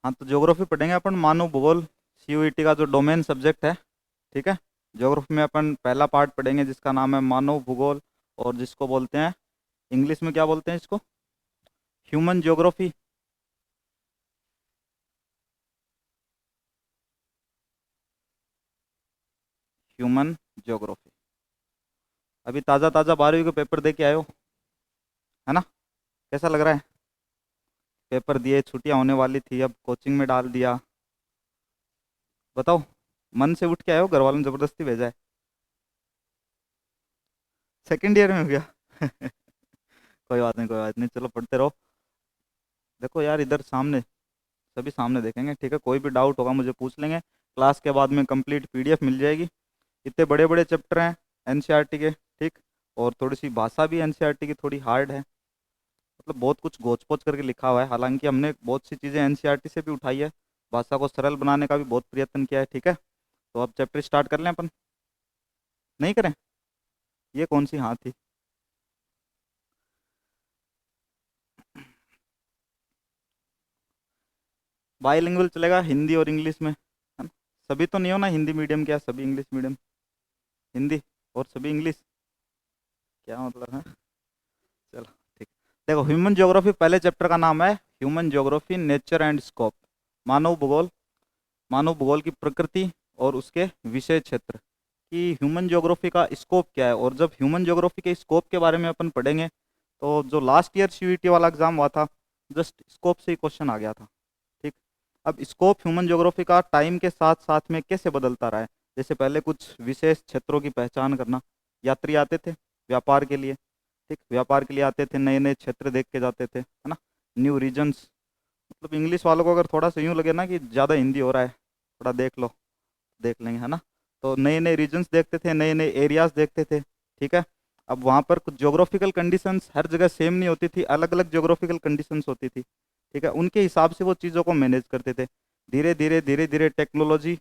हाँ, तो ज्योग्राफी पढ़ेंगे अपन, मानव भूगोल, सीयूईटी का जो डोमेन सब्जेक्ट है। ठीक है। ज्योग्राफी में अपन पहला पार्ट पढ़ेंगे जिसका नाम है मानव भूगोल, और जिसको बोलते हैं इंग्लिश में क्या बोलते हैं इसको, ह्यूमन ज्योग्राफी। Human geography. अभी ताज़ा ताज़ा 12वीं का पेपर दे के आए हो, है ना? कैसा लग रहा है? पेपर दिए, छुट्टियां होने वाली थी, अब कोचिंग में डाल दिया। बताओ, मन से उठ के आए हो, घर वालों ने जबरदस्ती भेजा है? सेकंड ईयर में हो गया? कोई बात नहीं, कोई बात नहीं, चलो पढ़ते रहो। देखो यार, इधर सामने, सभी सामने देखेंगे, ठीक है? कोई भी डाउट होगा मुझे पूछ लेंगे, क्लास के बाद में कंप्लीट पीडीएफ मिल जाएगी। इतने बड़े बड़े चैप्टर हैं एनसीईआरटी के, ठीक। और थोड़ी सी भाषा भी एनसीईआरटी की थोड़ी हार्ड है, मतलब बहुत कुछ गोच पोच करके लिखा हुआ है, हालांकि हमने बहुत सी चीज़ें एनसीईआरटी से भी उठाई है, भाषा को सरल बनाने का भी बहुत प्रयत्न किया है, ठीक है? तो अब चैप्टर स्टार्ट कर लें अपन? नहीं करें? ये कौन सी हाँ थी? बाईलिंगुअल चलेगा, हिंदी और इंग्लिश में, है ना? सभी तो नहीं हो ना हिंदी मीडियम, क्या सभी इंग्लिश मीडियम? हिंदी और सभी इंग्लिश, क्या मतलब है? चलो, ठीक। देखो, ह्यूमन ज्योग्राफी पहले चैप्टर का नाम है human geography, nature and scope. मानव भूगोल, मानव भूगोल की प्रकृति और उसके विषय क्षेत्र, कि ह्यूमन ज्योग्राफी का स्कोप क्या है। और जब ह्यूमन ज्योग्राफी के स्कोप के बारे में अपन पढ़ेंगे, तो जो लास्ट ईयर सीयूईटी वाला एग्जाम हुआ था, जस्ट स्कोप से ही क्वेश्चन आ गया था, ठीक। अब स्कोप ह्यूमन ज्योग्राफी का टाइम के साथ साथ में कैसे बदलता रहा है, जैसे पहले कुछ विशेष क्षेत्रों की पहचान करना, यात्री आते थे व्यापार के लिए, ठीक, व्यापार के लिए आते थे, नए नए क्षेत्र देख के जाते थे, है ना? न्यू रीजन्स, मतलब इंग्लिश वालों को अगर थोड़ा सा यूँ लगे ना कि ज़्यादा हिंदी हो रहा है, थोड़ा देख लो, देख लेंगे, है ना? तो नए नए रीजन्स देखते थे, नए नए एरियाज देखते थे, ठीक है। अब वहाँ पर कुछ ज्योग्राफिकल कंडीशंस हर जगह सेम नहीं होती थी, अलग अलग ज्योग्राफिकल कंडीशंस होती थी, ठीक है। उनके हिसाब से वो चीज़ों को मैनेज करते थे। धीरे धीरे टेक्नोलॉजी,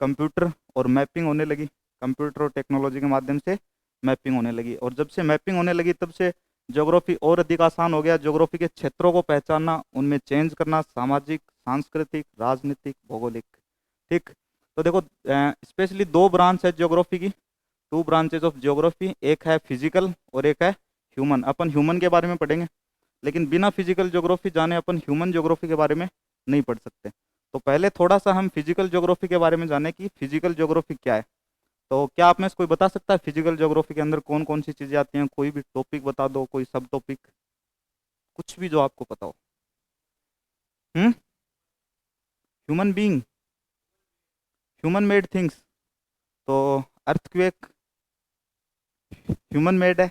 कंप्यूटर और मैपिंग होने लगी, कंप्यूटर और टेक्नोलॉजी के माध्यम से मैपिंग होने लगी, और जब से मैपिंग होने लगी तब से ज्योग्राफी और अधिक आसान हो गया, ज्योग्राफी के क्षेत्रों को पहचानना, उनमें चेंज करना, सामाजिक, सांस्कृतिक, राजनीतिक, भौगोलिक, ठीक। तो देखो, स्पेशली दो ब्रांच है ज्योग्राफी की, टू ब्रांचेज ऑफ ज्योग्राफी, एक है फिजिकल और एक है ह्यूमन। अपन ह्यूमन के बारे में पढ़ेंगे, लेकिन बिना फिजिकल ज्योग्राफी जाने अपन ह्यूमन ज्योग्राफी के बारे में नहीं पढ़ सकते। तो पहले थोड़ा सा हम फिजिकल ज्योग्राफी के बारे में जाने कि फिजिकल ज्योग्राफी क्या है। तो क्या आप में से कोई बता सकता है फिजिकल ज्योग्राफी के अंदर कौन कौन सी चीज़ें आती हैं? कोई भी टॉपिक बता दो, कोई सब टॉपिक, कुछ भी जो आपको पता हो। हम्म। Human being, human made things, तो अर्थक्वेक ह्यूमन मेड है,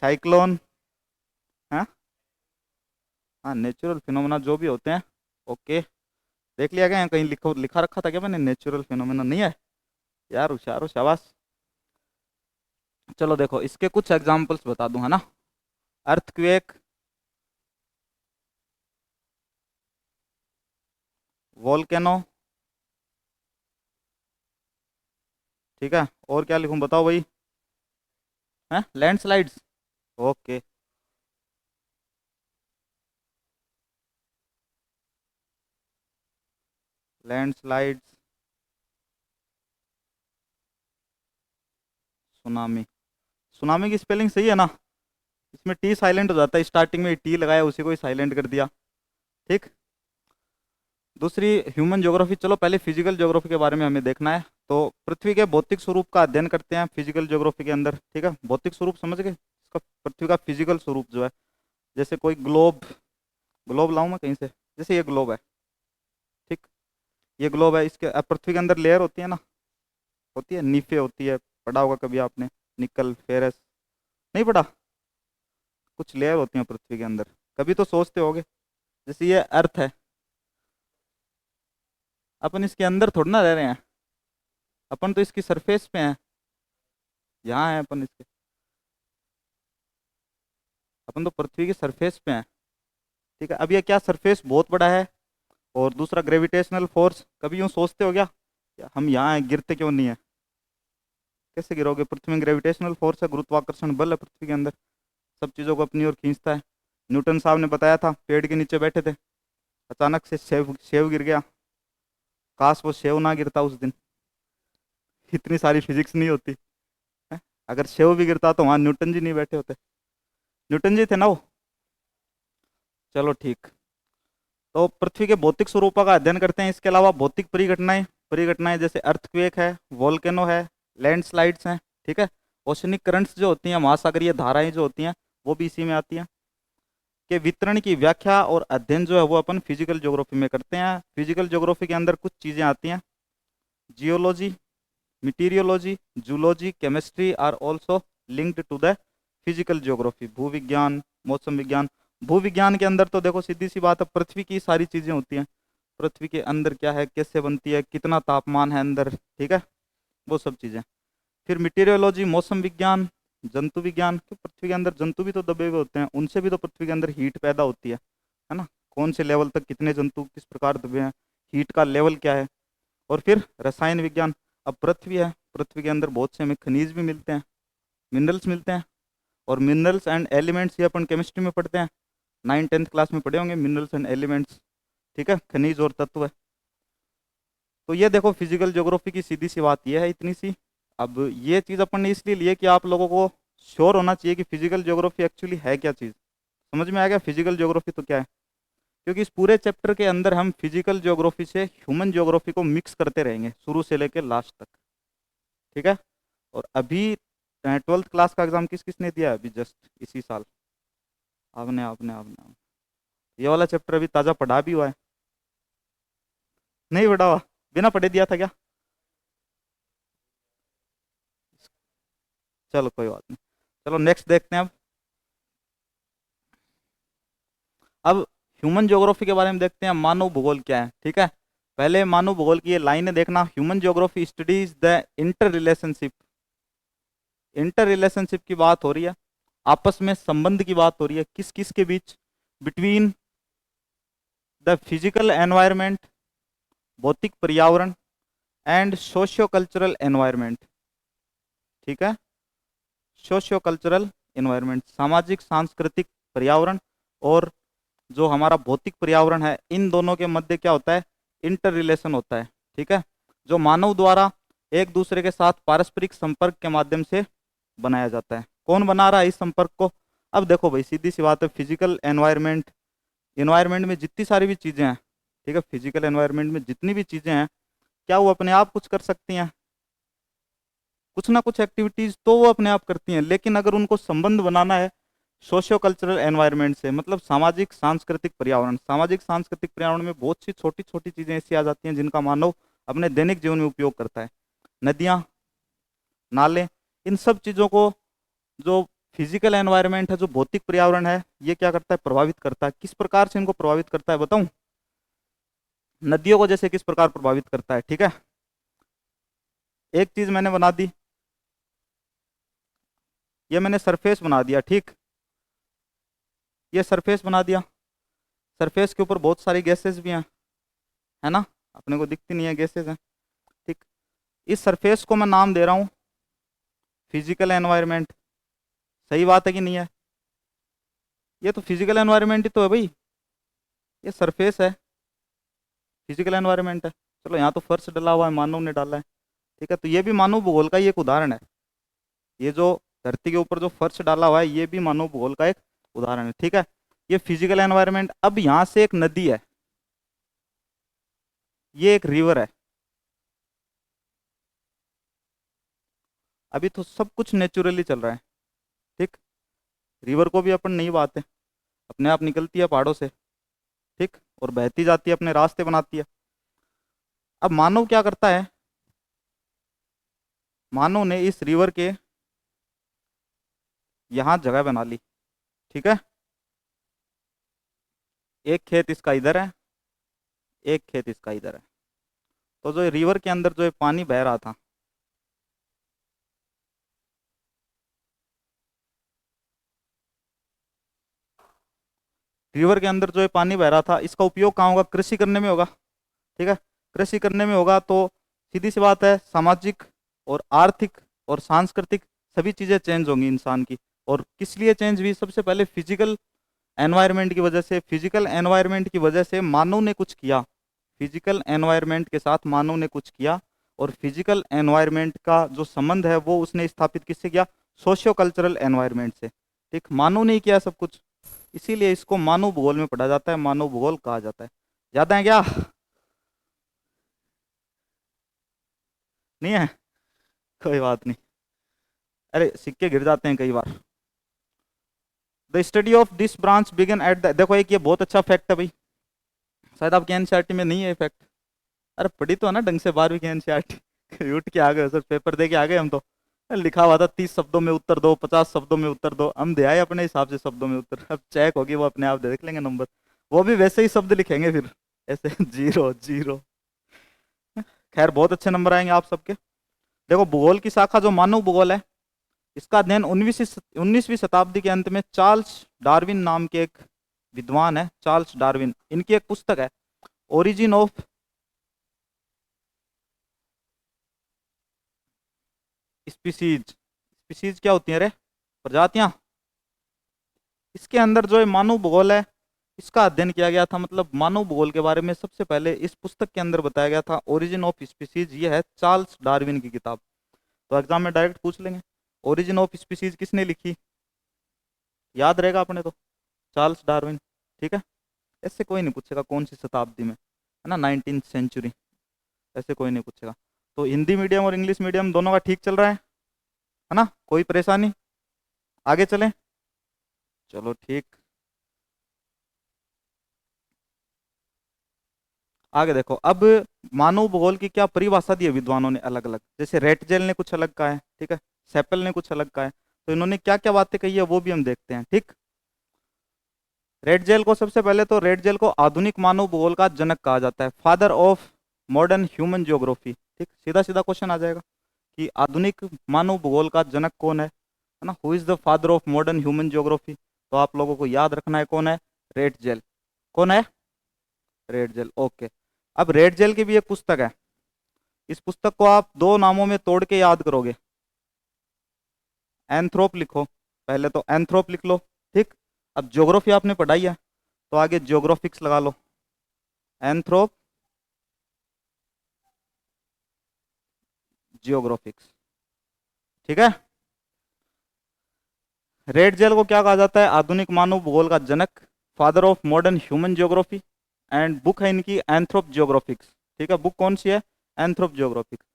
साइक्लोन, हाँ, हाँ, नेचुरल फिनोमेना जो भी होते हैं, ओके। देख लिया क्या, कहीं लिखा लिखा रखा था क्या मैंने? नेचुरल फिनोमेना नहीं है? यार होशियार हो, शाबाश। चलो देखो, इसके कुछ एग्जांपल्स बता दूं, है ना? अर्थक्वेक, वोल्केनो, ठीक है। और क्या लिखूं, बताओ भाई? हैं, landslides, okay. Landslides, tsunami. Tsunami की स्पेलिंग सही है ना? इसमें टी साइलेंट हो जाता है, स्टार्टिंग में टी लगाया, उसी को ही साइलेंट कर दिया, ठीक। दूसरी, ह्यूमन ज्योग्राफी, चलो पहले फिजिकल ज्योग्राफी के बारे में हमें देखना है। तो पृथ्वी के भौतिक स्वरूप का अध्ययन करते हैं फिजिकल ज्योग्राफी के अंदर, ठीक है। भौतिक स्वरूप समझ गए इसका, पृथ्वी का फिजिकल स्वरूप जो है, जैसे कोई ग्लोब, ग्लोब लाऊं मैं कहीं से, जैसे ये ग्लोब है, ठीक। ये ग्लोब है, इसके अब पृथ्वी के अंदर लेयर होती है ना, होती है, नीफे होती है, पढ़ा होगा कभी आपने, निकल, फेरस, नहीं पढ़ा? कुछ लेयर होती हैं पृथ्वी के अंदर, कभी तो सोचते होगे। जैसे ये अर्थ है, अपन इसके अंदर थोड़ा ना रह रहे हैं, अपन तो इसकी सरफेस पे हैं, यहाँ है अपन इसके, अपन तो पृथ्वी की सरफेस पे हैं, ठीक है। अब ये क्या, सरफेस बहुत बड़ा है, और दूसरा ग्रेविटेशनल फोर्स, कभी यूँ सोचते हो क्या हम यहाँ हैं, गिरते क्यों नहीं है? कैसे गिरोगे? पृथ्वी में ग्रेविटेशनल फोर्स है, गुरुत्वाकर्षण बल है पृथ्वी के अंदर, सब चीज़ों को अपनी ओर खींचता है। न्यूटन साहब ने बताया था, पेड़ के नीचे बैठे थे, अचानक से सेव सेव गिर गया, काश वो सेव ना गिरता उस दिन, इतनी सारी फिजिक्स नहीं होती है? अगर सेव भी गिरता तो वहां न्यूटन जी नहीं बैठे होते, न्यूटन जी थे ना वो। चलो ठीक। तो पृथ्वी के भौतिक स्वरूपों का अध्ययन करते हैं, इसके अलावा भौतिक परिघटनाएं, परिघटनाएं जैसे अर्थक्वेक है, वोल्केनो है, लैंडस्लाइड्स हैं, ठीक है। ओशनिक करंट्स जो होती हैं, महासागरीय धाराएं जो होती हैं, वो भी इसी में आती हैं। के वितरण की व्याख्या और अध्ययन जो है वो अपन फिजिकल ज्योग्राफी में करते हैं। फिजिकल ज्योग्राफी के अंदर कुछ चीजें आती हैं, geology, meteorology, zoology, chemistry are also linked to the physical geography. भूविज्ञान, मौसम विज्ञान। भूविज्ञान के अंदर तो देखो सीधी सी बात है, पृथ्वी की सारी चीजें होती हैं, पृथ्वी के अंदर क्या है, कैसे बनती है, कितना तापमान है अंदर, ठीक है, वो सब चीजें। फिर मीटीरियोलॉजी, मौसम विज्ञान, जंतु विज्ञान, कि पृथ्वी के अंदर जंतु भी तो दबे हुए होते हैं, उनसे भी तो पृथ्वी के अंदर हीट पैदा होती है ना, कौन से लेवल तक कितने जंतु किस प्रकार दबे हैं, हीट का लेवल क्या है। और फिर रसायन विज्ञान, अब पृथ्वी है, पृथ्वी के अंदर बहुत से हमें खनिज भी मिलते हैं, मिनरल्स मिलते हैं, और मिनरल्स एंड एलिमेंट्स ये अपन केमिस्ट्री में पढ़ते हैं, 9th-10th क्लास में पढ़े होंगे मिनरल्स एंड एलिमेंट्स, ठीक है, खनिज और तत्व है। तो ये देखो फिजिकल ज्योग्राफी की सीधी सी बात ये है, इतनी सी। अब ये चीज़ अपन ने इसलिए लिए कि आप लोगों को श्योर होना चाहिए कि फिजिकल ज्योग्राफी एक्चुअली है क्या चीज़, समझ में आ गया फिजिकल ज्योग्राफी तो क्या है। क्योंकि इस पूरे चैप्टर के अंदर हम फिजिकल ज्योग्राफी से ह्यूमन ज्योग्राफी को मिक्स करते रहेंगे शुरू से लेकर लास्ट तक, ठीक है। और अभी 12th क्लास का एग्जाम किस किसने दिया है अभी जस्ट इसी साल? आपने ये वाला चैप्टर अभी ताज़ा पढ़ा भी हुआ है? नहीं पढ़ा हुआ, बिना पढ़े दिया था क्या? चलो कोई बात नहीं, चलो नेक्स्ट देखते हैं। अब ह्यूमन ज्योग्राफी के बारे में देखते हैं, मानव भूगोल क्या है, ठीक है। पहले मानव भूगोल की ये लाइनें देखना, human geography studies the inter relationship की बात हो रही है, आपस में संबंध की बात हो रही है, किस किस के बीच, बिटवीन द फिजिकल एनवायरनमेंट, भौतिक पर्यावरण, एंड सोशियो कल्चरल एनवायरनमेंट, ठीक है, सोशियो कल्चरल एनवायरनमेंट, सामाजिक सांस्कृतिक पर्यावरण, और जो हमारा भौतिक पर्यावरण है, इन दोनों के मध्य क्या होता है, इंटर रिलेशन होता है, ठीक है, जो मानव द्वारा एक दूसरे के साथ पारस्परिक संपर्क के माध्यम से बनाया जाता है। कौन बना रहा है इस संपर्क को? अब देखो भाई सीधी सी बात है, फिजिकल एनवायरनमेंट, एनवायरनमेंट में जितनी सारी भी चीजें हैं, ठीक है, फिजिकल एनवायरनमेंट में जितनी भी चीजें हैं, क्या वो अपने आप कुछ कर सकती हैं? कुछ ना कुछ एक्टिविटीज तो वो अपने आप करती हैं, लेकिन अगर उनको संबंध बनाना है सोशियो कल्चरल एनवायरनमेंट से, मतलब सामाजिक सांस्कृतिक पर्यावरण, सामाजिक सांस्कृतिक पर्यावरण में बहुत सी छोटी छोटी चीजें ऐसी आ जाती हैं जिनका मानव अपने दैनिक जीवन में उपयोग करता है, नदियाँ, नाले, इन सब चीजों को जो फिजिकल एनवायरनमेंट है, जो भौतिक पर्यावरण है, ये क्या करता है, प्रभावित करता है। किस प्रकार से इनको प्रभावित करता है बताऊं? नदियों को जैसे किस प्रकार प्रभावित करता है, ठीक है, एक चीज मैंने बना दी, ये मैंने सरफेस बना दिया, ठीक, ये सरफेस बना दिया, सरफेस के ऊपर बहुत सारी गैसेस भी हैं, है ना, अपने को दिखती नहीं है, गैसेस हैं, ठीक। इस सरफेस को मैं नाम दे रहा हूँ फिजिकल एनवायरनमेंट, सही बात है कि नहीं है? ये तो फिजिकल एनवायरनमेंट ही तो है भाई, ये सरफेस है, फिजिकल एनवायरनमेंट है। चलो यहाँ तो फर्श डला हुआ है, मानव ने डाला है, ठीक है, तो ये भी मानव भूगोल का ही एक उदाहरण है, ये जो धरती के ऊपर जो फर्श डाला हुआ है ये भी मानव भूगोल का एक उदाहरण है, ठीक है, ये फिजिकल एनवायरनमेंट। अब यहाँ से एक नदी है, ये एक रिवर है, अभी तो सब कुछ नेचुरली चल रहा है, ठीक, रिवर को भी अपन नहीं बात है, अपने आप निकलती है पहाड़ों से, ठीक, और बहती जाती है, अपने रास्ते बनाती है। अब मानव क्या करता है, मानव ने इस रिवर के यहाँ जगह बना ली, ठीक है, एक खेत इसका इधर है, एक खेत इसका इधर है, तो जो रिवर के अंदर जो पानी बह रहा था, रिवर के अंदर जो पानी बह रहा था, इसका उपयोग कहाँ होगा, कृषि करने में होगा, ठीक है, कृषि करने में होगा, तो सीधी सी बात है सामाजिक और आर्थिक और सांस्कृतिक सभी चीज़ें चेंज होंगी इंसान की। और किस लिए चेंज हुई, सबसे पहले फिजिकल एनवायरनमेंट की वजह से, फिजिकल एनवायरनमेंट की वजह से मानव ने कुछ किया, फिजिकल एनवायरनमेंट के साथ मानव ने कुछ किया, और फिजिकल एनवायरनमेंट का जो संबंध है वो उसने स्थापित किससे किया, सोशियो कल्चरल एनवायरनमेंट से। ठीक, मानव ने ही किया सब कुछ, इसीलिए इसको मानव भूगोल में पढ़ा जाता है, मानव भूगोल कहा जाता है। याद है क्या? नहीं है? कोई बात नहीं, अरे सिक्के गिर जाते हैं कई बार। The study of this branch began at the, देखो एक ये बहुत अच्छा फैक्ट है भाई, शायद आपके एनसीईआरटी में नहीं है फैक्ट। अरे पढ़ी तो है ना ढंग से 12वीं की एनसीईआरटी। उठ के आ गए सर, पेपर दे के आ गए हम तो। लिखा हुआ था 30 शब्दों में उत्तर दो, 50 शब्दों में उत्तर दो, हम दे आए अपने हिसाब से शब्दों में उत्तर। अब चेक होगी वो अपने आप देख लेंगे नंबर, वो भी वैसे ही शब्द लिखेंगे फिर ऐसे। Zero zero. खैर बहुत अच्छे नंबर आएंगे आप सबके। देखो भूगोल की शाखा जो मानव भूगोल है, इसका अध्ययन 19वीं शताब्दी के अंत में चार्ल्स डार्विन नाम के एक विद्वान है, चार्ल्स डार्विन, इनकी एक पुस्तक है ओरिजिन ऑफ स्पीसीज। स्पीसीज क्या होती है रे? प्रजातियां। इसके अंदर जो है मानव भूगोल है, इसका अध्ययन किया गया था, मतलब मानव भूगोल के बारे में सबसे पहले इस पुस्तक के अंदर बताया गया था, ओरिजिन ऑफ स्पीसीज। ये है चार्ल्स डार्विन की किताब। तो एग्जाम में डायरेक्ट पूछ लेंगे ओरिजिन ऑफ स्पीसीज किसने लिखी, याद रहेगा अपने तो, चार्ल्स डार्विन। ठीक है, ऐसे कोई नहीं पूछेगा कौन सी शताब्दी में, है ना, 19th सेंचुरी, ऐसे कोई नहीं पूछेगा। तो हिंदी मीडियम और इंग्लिश मीडियम दोनों का ठीक चल रहा है ना, कोई परेशानी? आगे चलें, चलो ठीक। आगे देखो अब, मानव भूगोल की क्या परिभाषा दी है विद्वानों ने अलग अलग, जैसे रेटजेल ने कुछ अलग कहा है, ठीक है, सेपल ने कुछ अलग कहा है, तो इन्होंने क्या क्या बातें कही है वो भी हम देखते हैं। ठीक, रेटजेल को सबसे पहले तो, रेटजेल को आधुनिक मानव भूगोल का जनक कहा जाता है, father of modern human geography. ठीक, सीधा सीधा क्वेश्चन आ जाएगा कि आधुनिक मानव भूगोल का जनक कौन है ना, who is the father of modern human geography? तो आप लोगों को याद रखना है कौन है, रेटजेल। कौन है? Ratzel, okay. अब रेटजेल की भी एक पुस्तक है, इस पुस्तक को आप दो नामों में तोड़ के याद करोगे। एंथ्रोप लिखो, पहले तो एंथ्रोप लिख लो। ठीक, अब ज्योग्राफी आपने पढ़ाई है तो आगे ज्योग्राफिक्स लगा लो, एंथ्रोप जियोग्राफिक्स। ठीक है, रेटजेल को क्या कहा जाता है, आधुनिक मानव भूगोल का जनक, father of modern human geography, and book है इनकी एंथ्रोप जियोग्राफिक्स। ठीक है, बुक कौन सी है, एंथ्रोप जियोग्राफिक्स।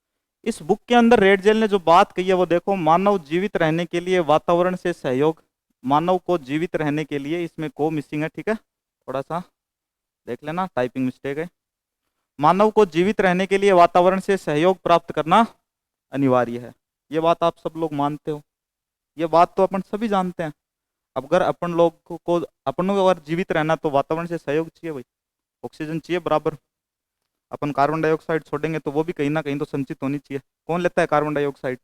इस बुक के अंदर रेटजेल ने जो बात कही है वो देखो, मानव जीवित रहने के लिए वातावरण से सहयोग, मानव को जीवित रहने के लिए, इसमें को मिसिंग है, ठीक है, थोड़ा सा देख लेना, टाइपिंग मिस्टेक है। मानव को जीवित रहने के लिए वातावरण से सहयोग प्राप्त करना अनिवार्य है, ये बात आप सब लोग मानते हो, ये बात तो अपन सभी जानते हैं। अब अगर अपन लोग को अपन को अगर जीवित रहना तो वातावरण से सहयोग चाहिए भाई, ऑक्सीजन चाहिए बराबर। अपन कार्बन डाइऑक्साइड छोड़ेंगे तो वो भी कहीं ना कहीं तो संचित होनी चाहिए। कौन लेता है कार्बन डाइऑक्साइड?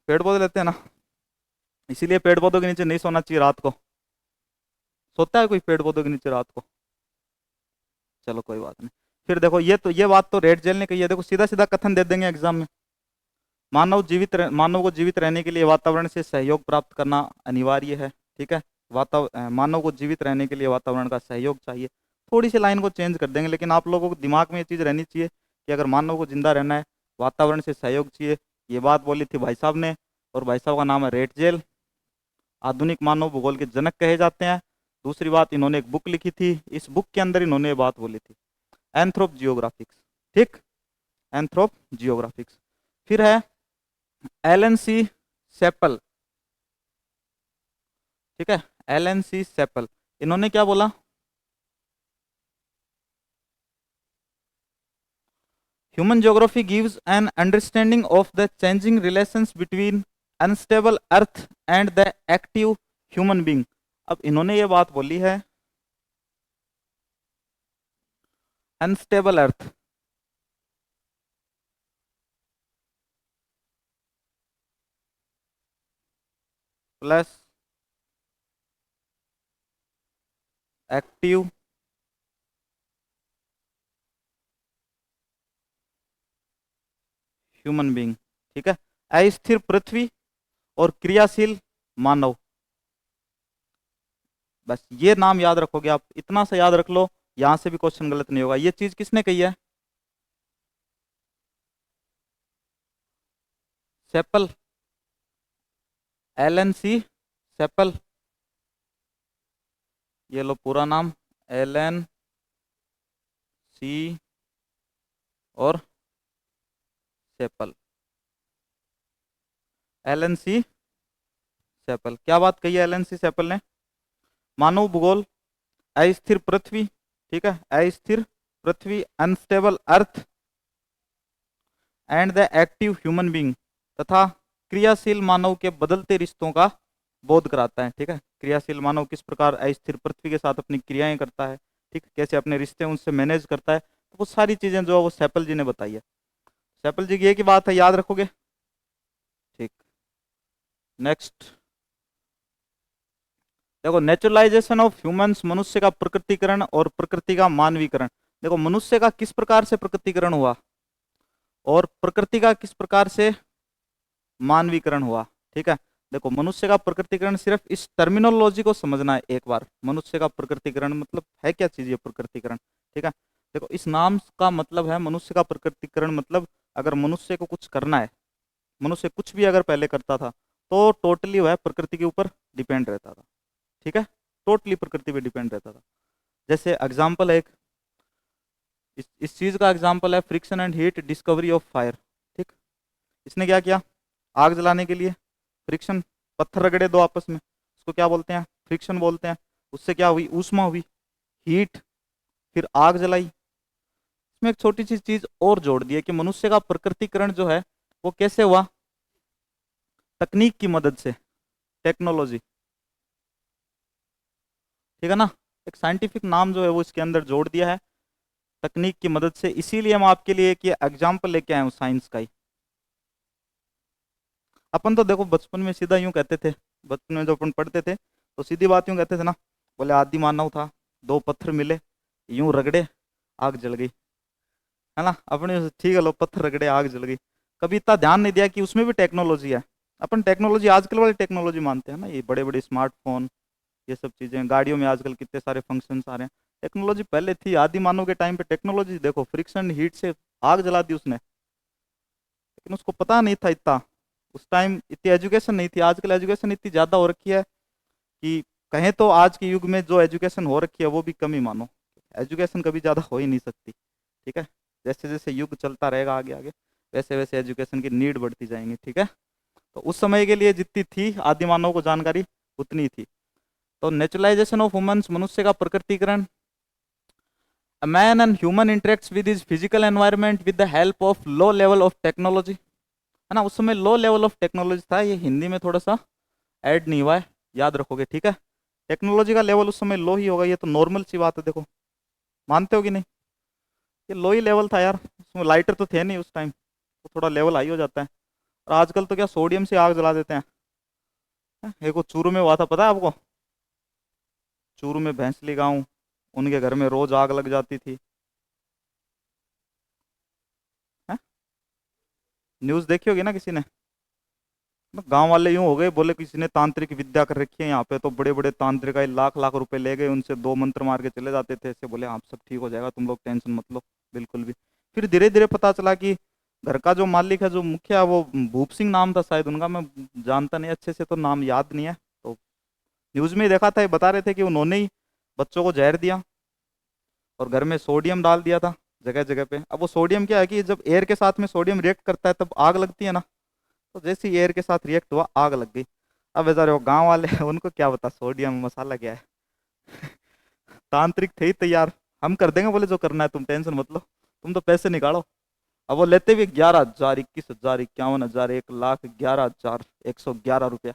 पेड़ पौधे लेते हैं ना, इसीलिए पेड़ पौधों के नीचे नहीं सोना चाहिए रात को। सोता है कोई पेड़ पौधों के नीचे रात को? चलो कोई बात नहीं। फिर देखो ये बात तो रेड जेल ने कही है, देखो सीधा सीधा कथन दे देंगे एग्जाम में, मानव को जीवित रहने के लिए वातावरण से सहयोग प्राप्त करना अनिवार्य है। ठीक है, मानव को जीवित रहने के लिए वातावरण का सहयोग चाहिए। थोड़ी सी लाइन को चेंज कर देंगे, लेकिन आप लोगों को दिमाग में ये चीज़ रहनी चाहिए कि अगर मानव को जिंदा रहना है वातावरण से सहयोग चाहिए। ये बात बोली थी भाई साहब ने, और भाई साहब का नाम है रेटजेल, आधुनिक मानव भूगोल के जनक कहे जाते हैं। दूसरी बात, इन्होंने एक बुक लिखी थी, इस बुक के अंदर इन्होंने ये बात बोली थी, एंथ्रोप जियोग्राफिक्स। ठीक, एंथ्रोप जियोग्राफिक्स। फिर है एलन सी सेपल। ठीक है, एलन सी सेपल, इन्होंने क्या बोला, human geography gives an understanding of the changing relations between unstable earth and the active human being. अब इन्होंने ये बात बोली है, अनस्टेबल अर्थ प्लस एक्टिव ह्यूमन बींग। ठीक है, अस्थिर पृथ्वी और क्रियाशील मानव। बस ये नाम याद रखोगे आप, इतना सा याद रख लो, यहां से भी क्वेश्चन गलत नहीं होगा। ये चीज किसने कही है? सेपल, एलन सी सेपल। ये लो पूरा नाम, एलन सी और सेपल। एलन सी सेपल, क्या बात कही है एलन सी सेपल ने? मानव भूगोल, अस्थिर पृथ्वी, ठीक है, अस्थिर पृथ्वी, unstable earth and the active human being, तथा क्रियाशील मानव के बदलते रिश्तों का बोध कराता है। ठीक है, क्रियाशील मानव किस प्रकार अस्थिर पृथ्वी के साथ अपनी क्रियाएं करता है, ठीक, कैसे अपने रिश्ते उनसे मैनेज करता है, तो वो सारी चीजें जो है वो सेपल जी ने बताई है। सेपल जी की ये की बात है, याद रखोगे। ठीक, नेक्स्ट देखो, नेचुरलाइजेशन ऑफ ह्यूमंस, मनुष्य का प्रकृतिकरण और प्रकृति का मानवीकरण। देखो, मनुष्य का किस प्रकार से प्रकृतिकरण हुआ और प्रकृति का किस प्रकार से मानवीकरण हुआ। ठीक है, देखो, मनुष्य का प्रकृतिकरण, सिर्फ इस टर्मिनोलॉजी को समझना है एक बार। मनुष्य का प्रकृतिकरण मतलब है क्या चीज, ये प्रकृतिकरण। ठीक है, देखो, इस नाम का मतलब है मनुष्य का प्रकृतिकरण, मतलब अगर मनुष्य को कुछ करना है, मनुष्य कुछ भी अगर पहले करता था तो टोटली वह प्रकृति के ऊपर डिपेंड रहता था। ठीक है, टोटली प्रकृति पे डिपेंड रहता था। जैसे एग्जाम्पल है एक, इस चीज का एग्जाम्पल है friction and heat discovery of fire. ठीक, इसने क्या किया, आग जलाने के लिए फ्रिक्शन, पत्थर रगड़े दो आपस में, उसको क्या बोलते हैं, फ्रिक्शन बोलते हैं। उससे क्या हुई, ऊष्मा हुई, हीट, फिर आग जलाई। इसमें एक छोटी सी चीज और जोड़ दी है कि मनुष्य का प्रकृतिकरण जो है वो कैसे हुआ, तकनीक की मदद से, टेक्नोलॉजी। ठीक है ना, एक साइंटिफिक नाम जो है वो इसके अंदर जोड़ दिया है, तकनीक की मदद से। इसीलिए हम आपके लिए एक ये एग्जाम्पल लेके आए हूँ साइंस का ही। अपन तो देखो बचपन में सीधा यूं कहते थे, बचपन में जब अपन पढ़ते थे तो सीधी बात यूं कहते थे ना, बोले आदि मानव था, दो पत्थर मिले, यूं रगड़े, आग जल गई, है ना। अपने ठीक है, लो पत्थर रगड़े, आग जल गई। कभी इतना ध्यान नहीं दिया कि उसमें भी टेक्नोलॉजी है। अपन टेक्नोलॉजी आजकल वाली टेक्नोलॉजी मानते हैं ना, ये बड़े बड़े स्मार्टफोन, ये सब चीजें, गाड़ियों में आजकल कितने सारे फंक्शंस आ रहे हैं। टेक्नोलॉजी पहले थी, आदि मानव के टाइम पे टेक्नोलॉजी देखो, फ्रिक्शन हीट से आग जला दी उसने, लेकिन उसको पता नहीं था इतना, उस टाइम इतनी एजुकेशन नहीं थी। आजकल एजुकेशन इतनी ज़्यादा हो रखी है कि कहें तो आज के युग में जो एजुकेशन हो रखी है वो भी कम ही मानो, एजुकेशन कभी ज़्यादा हो ही नहीं सकती। ठीक है, जैसे जैसे युग चलता रहेगा आगे आगे, वैसे वैसे एजुकेशन की नीड बढ़ती जाएंगी। ठीक है, तो उस समय के लिए जितनी थी आदि मानव को जानकारी उतनी थी। तो नेचुरलाइजेशन ऑफ ह्यूमंस, मनुष्य का प्रकृतिकरण। A man and human interacts with his physical environment with the help of low level of technology, है ना। उस समय लो लेवल ऑफ टेक्नोलॉजी था, ये हिंदी में थोड़ा सा ऐड नहीं हुआ है, याद रखोगे। ठीक है, टेक्नोलॉजी का लेवल उस समय लो ही होगा, ये तो नॉर्मल सी बात है। देखो, मानते हो कि नहीं, ये लो ही लेवल था यार, उसमें लाइटर तो थे नहीं उस टाइम, तो थोड़ा लेवल हाई हो जाता है। और आजकल तो क्या सोडियम से आग जला देते हैं। एक वो चूरू में हुआ था, पता है आपको, चूरू में भैंसली गांव, उनके घर में रोज आग लग जाती थी। न्यूज़ देखी होगी ना किसी ने। गांव वाले यूं हो गए, बोले किसी ने तांत्रिक विद्या कर रखी है यहाँ पे, तो बड़े बड़े तांत्रिक आए, लाख लाख रुपए ले गए उनसे, दो मंत्र मार के चले जाते थे ऐसे, बोले हाँ सब ठीक हो जाएगा, तुम लोग टेंशन मत लो बिल्कुल भी। फिर धीरे धीरे पता चला कि घर का जो मालिक है, जो मुखिया, वो भूप सिंह नाम था शायद उनका, मैं जानता नहीं अच्छे से, तो नाम याद नहीं है। तो न्यूज़ में ही देखा था, ये बता रहे थे कि उन्होंने ही बच्चों को जहर दिया और घर में सोडियम डाल दिया था जगह जगह पे। अब वो सोडियम क्या है कि जब एयर के साथ में सोडियम रिएक्ट करता है तब आग लगती है ना, तो जैसे ही एयर के साथ रिएक्ट हुआ आग लग गई। अब बेचारे वो गांव वाले हैं, उनको क्या पता सोडियम मसाला क्या है। तांत्रिक थे ही तैयार, हम कर देंगे, बोले जो करना है तुम टेंशन मत लो, तुम तो पैसे निकालो। अब वो लेते भी 11,000, 21,000, 51,000, 1,11,000, 111 रुपया,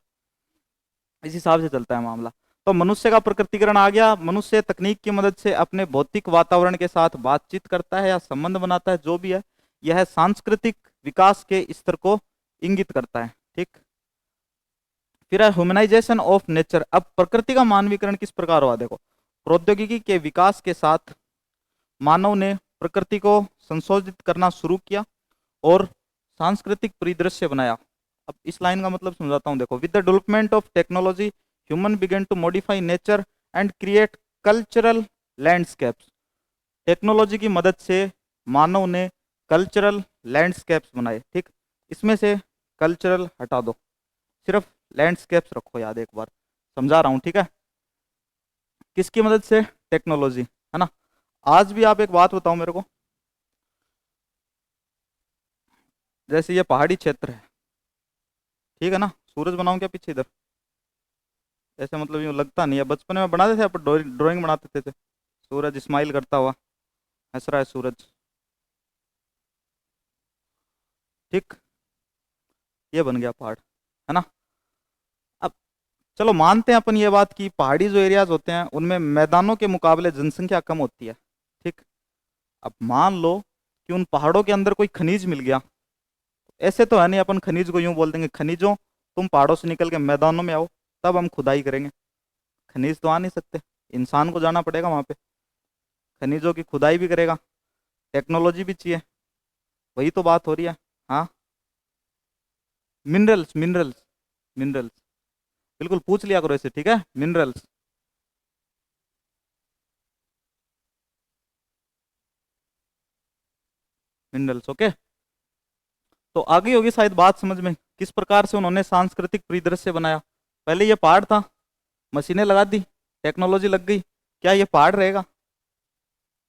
इस हिसाब से चलता है मामला। तो मनुष्य का प्रकृतिकरण आ गया, मनुष्य तकनीक की मदद से अपने भौतिक वातावरण के साथ बातचीत करता है या संबंध बनाता है, जो भी है, यह सांस्कृतिक विकास के स्तर को इंगित करता है। ठीक, फिर है ह्यूमनाइजेशन ऑफ नेचर। अब प्रकृति का मानवीकरण किस प्रकार हुआ, देखो, प्रौद्योगिकी के विकास के साथ मानव ने प्रकृति को संशोधित करना शुरू किया और सांस्कृतिक परिदृश्य बनाया। अब इस लाइन का मतलब समझाता हूं, देखो, with the development of technology human began to modify nature and create cultural landscapes. Technology की मदद से मानव ने कल्चरल लैंडस्केप्स बनाए। ठीक, इसमें से कल्चरल हटा दो, सिर्फ लैंडस्केप्स रखो याद, एक बार समझा रहा हूँ। ठीक है, किसकी मदद से? टेक्नोलॉजी, है ना। आज भी आप एक बात बताओ मेरे को, जैसे ये पहाड़ी क्षेत्र है, ठीक है ना, सूरज बनाऊं क्या पीछे इधर? ऐसे मतलब यूँ लगता नहीं है, बचपन में बनाते थे आप, ड्राइंग बनाते थे, सूरज स्माइल करता हुआ, हंस रहा है सूरज। ठीक, ये बन गया पहाड़, है ना। अब चलो मानते हैं अपन ये बात कि पहाड़ी जो एरियाज होते हैं उनमें मैदानों के मुकाबले जनसंख्या कम होती है। ठीक, अब मान लो कि उन पहाड़ों के अंदर कोई खनिज मिल गया। ऐसे तो है नहीं अपन खनिज को यूं बोल देंगे, खनिजों तुम पहाड़ों से निकल के मैदानों में आओ तब हम खुदाई करेंगे। खनिज तो आ नहीं सकते, इंसान को जाना पड़ेगा वहां पे, खनिजों की खुदाई भी करेगा, टेक्नोलॉजी भी चाहिए, वही तो बात हो रही है। हाँ, मिनरल्स मिनरल्स मिनरल्स, बिल्कुल पूछ लिया करो ऐसे, ठीक है, मिनरल्स। Minerals, okay. तो आगे होगी शायद बात समझ में, किस प्रकार से उन्होंने सांस्कृतिक परिदृश्य बनाया। पहले ये पहाड़ था, मशीनें लगा दी, टेक्नोलॉजी लग गई, क्या ये पहाड़ रहेगा?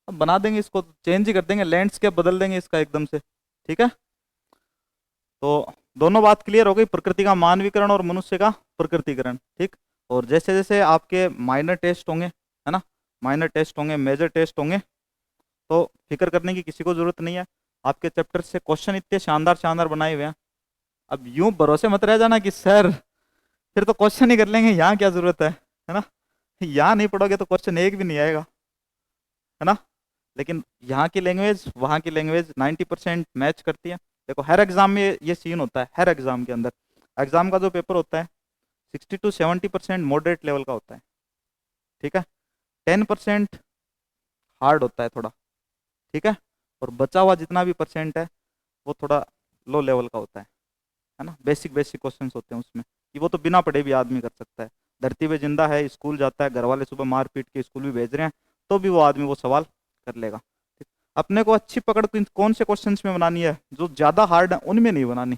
अब बना देंगे इसको, चेंज ही कर देंगे, लैंडस्केप बदल देंगे इसका एकदम से। ठीक है, तो दोनों बात क्लियर हो गई, प्रकृति का मानवीकरण और मनुष्य का प्रकृतिकरण। ठीक, और जैसे जैसे आपके माइनर टेस्ट होंगे, है ना, माइनर टेस्ट होंगे, मेजर टेस्ट होंगे, तो फिक्र करने की किसी को जरूरत नहीं है। आपके चैप्टर से क्वेश्चन इतने शानदार शानदार बनाए हुए हैं, अब यूं भरोसे मत रह जाना कि सर फिर तो क्वेश्चन ही कर लेंगे, यहाँ क्या जरूरत है ना। यहाँ नहीं पढ़ोगे तो क्वेश्चन एक भी नहीं आएगा, है ना। लेकिन यहाँ की लैंग्वेज वहाँ की लैंग्वेज 90% मैच करती है। देखो हर एग्जाम में ये सीन होता है, हर एग्जाम के अंदर, एग्जाम का जो पेपर होता है 60 to 70% मॉडरेट लेवल का होता है। ठीक है, 10% हार्ड होता है थोड़ा, ठीक है, और बचा हुआ जितना भी परसेंट है वो थोड़ा लो लेवल का होता है ना। बेसिक बेसिक क्वेश्चंस होते हैं उसमें, कि वो तो बिना पढ़े भी आदमी कर सकता है। धरती पे जिंदा है, स्कूल जाता है, घर वाले सुबह मार पीट के स्कूल भी भेज रहे हैं, तो भी वो आदमी वो सवाल कर लेगा। ठीक? अपने को अच्छी पकड़ कौन से क्वेश्चंस में बनानी है? जो ज्यादा हार्ड है उनमें नहीं बनानी,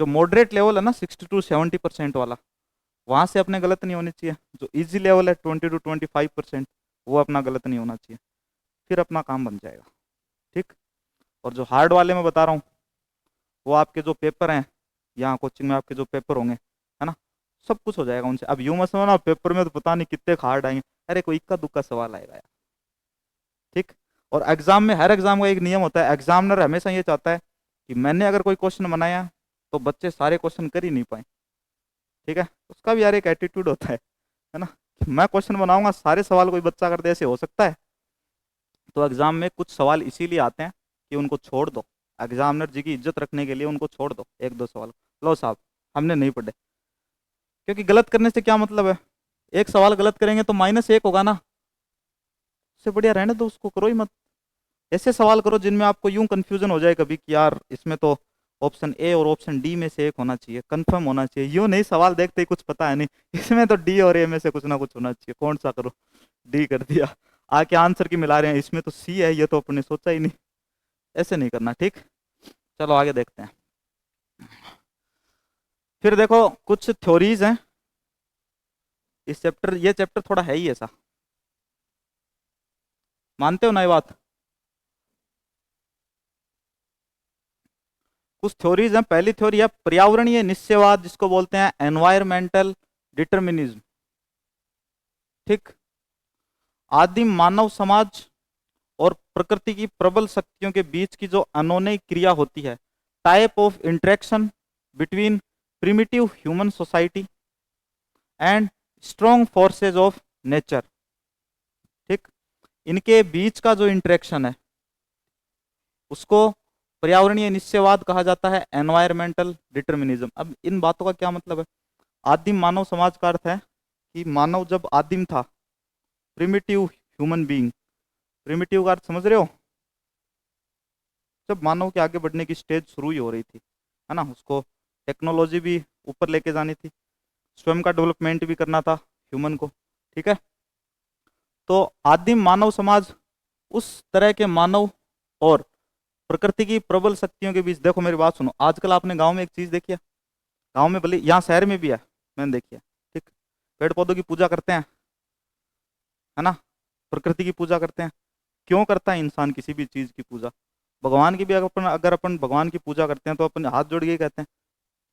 जो मॉडरेट लेवल है ना 60 to 70% वाला, वहां से अपने गलत नहीं होनी चाहिए। जो इजी लेवल है 20 to 25%, वो अपना गलत नहीं होना चाहिए, फिर अपना काम बन जाएगा। ठीक, और जो हार्ड वाले मैं बता रहा हूँ, वो आपके जो पेपर हैं यहाँ कोचिंग में, आपके जो पेपर होंगे, है ना, सब कुछ हो जाएगा उनसे। अब यूं मत समझना पेपर में तो पता नहीं कितने हार्ड आएंगे, अरे कोई इक्का दुक्का सवाल आएगा यार। ठीक, और एग्जाम में, हर एग्जाम का एक नियम होता है, एग्जामिनर हमेशा ये चाहता है कि मैंने अगर कोई क्वेश्चन बनाया तो बच्चे सारे क्वेश्चन कर ही नहीं पाए। ठीक है, उसका भी यार एक एटीट्यूड होता है ना, कि मैं क्वेश्चन बनाऊंगा सारे सवाल कोई बच्चा कर दे, ऐसे हो सकता है? तो एग्जाम में कुछ सवाल इसीलिए आते हैं कि उनको छोड़ दो, एग्जामिनर जी की इज्जत रखने के लिए उनको छोड़ दो, एक दो सवाल लो साहब हमने नहीं पढ़े। क्योंकि गलत करने से क्या मतलब है, एक सवाल गलत करेंगे तो -1 होगा ना, उससे बढ़िया रहने दो, उसको करो ही मत। ऐसे सवाल करो जिनमें आपको यूं कंफ्यूजन हो जाए कभी कि यार इसमें तो ऑप्शन ए और ऑप्शन डी में से एक होना चाहिए, कंफर्म होना चाहिए। यूं नहीं सवाल देखते ही कुछ पता है नहीं, इसमें तो डी और ए में से कुछ ना कुछ होना चाहिए, कौन सा करो, डी कर दिया, आके आंसर की मिला रहे हैं, इसमें तो सी है, ये तो अपने सोचा ही नहीं। ऐसे नहीं करना। ठीक, चलो आगे देखते हैं। फिर देखो कुछ थ्योरीज हैं इस चैप्टर, ये चैप्टर थोड़ा है ही ऐसा, मानते हो ना ये बात? कुछ थ्योरीज हैं। पहली थ्योरी है पर्यावरणीय निश्चयवाद, जिसको बोलते हैं एनवायरमेंटल डिटर्मिनिज्म। ठीक, आदिम मानव समाज और प्रकृति की प्रबल शक्तियों के बीच की जो अनोनी क्रिया होती है, type of interaction between primitive human society and strong forces of nature. ठीक, इनके बीच का जो इंटरेक्शन है उसको पर्यावरणीय निश्चयवाद कहा जाता है, एनवायरमेंटल डिटर्मिनिज्म। अब इन बातों का क्या मतलब है? आदिम मानव समाज का अर्थ है कि मानव जब आदिम था, प्रिमिटिव ह्यूमन बीइंग, प्रिमिटिव का अर्थ समझ रहे हो? जब मानव के आगे बढ़ने की स्टेज शुरू ही हो रही थी, है ना, उसको टेक्नोलॉजी भी ऊपर लेके जानी थी, स्वयं का डेवलपमेंट भी करना था ह्यूमन को। ठीक है, तो आदिम मानव समाज उस तरह के मानव और प्रकृति की प्रबल शक्तियों के बीच, देखो मेरी बात सुनो, आजकल आपने गांव में एक चीज देखी है, गांव में भले यहाँ शहर में भी है, मैंने देखी है, ठीक, पेड़ पौधों की पूजा करते हैं, है ना, प्रकृति की पूजा करते हैं। क्यों करता है इंसान किसी भी चीज की पूजा? भगवान की भी अगर अपन भगवान की पूजा करते हैं तो अपन हाथ जोड़ के ही कहते हैं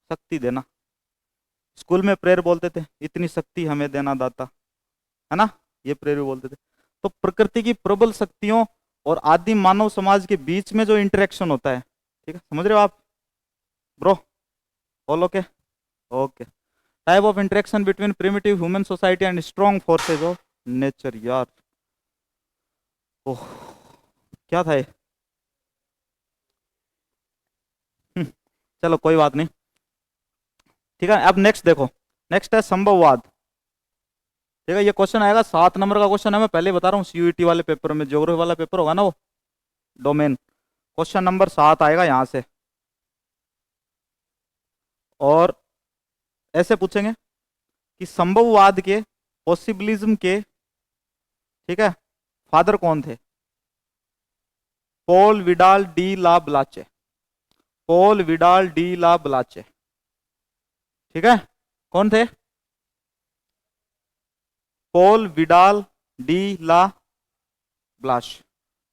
शक्ति देना। स्कूल में प्रेयर बोलते थे, इतनी शक्ति हमें देना दाता, है ना, ये प्रेयर भी बोलते थे। तो प्रकृति की प्रबल शक्तियों और आदिम मानव समाज के बीच में जो इंटरेक्शन होता है, ठीक है, समझ रहे हो आप bro? All okay? Okay. Type of interaction between primitive human society and strong forces of nature. यार ओह, क्या था ये? हम्म, चलो कोई बात नहीं, ठीक है। अब नेक्स्ट देखो, नेक्स्ट है संभववाद। ठीक है, ये क्वेश्चन आएगा 7 नंबर का क्वेश्चन है, मैं पहले बता रहा हूँ, सीयूईटी वाले पेपर में, ज्योग्राफी वाला पेपर होगा ना वो, डोमेन, क्वेश्चन नंबर 7 आएगा यहाँ से। और ऐसे पूछेंगे कि संभववाद के, पॉसिबिलिज्म के, ठीक है, फादर कौन थे? Paul Vidal de la Blache, Paul Vidal de la Blache, ठीक है, कौन थे? Paul Vidal de la Blache,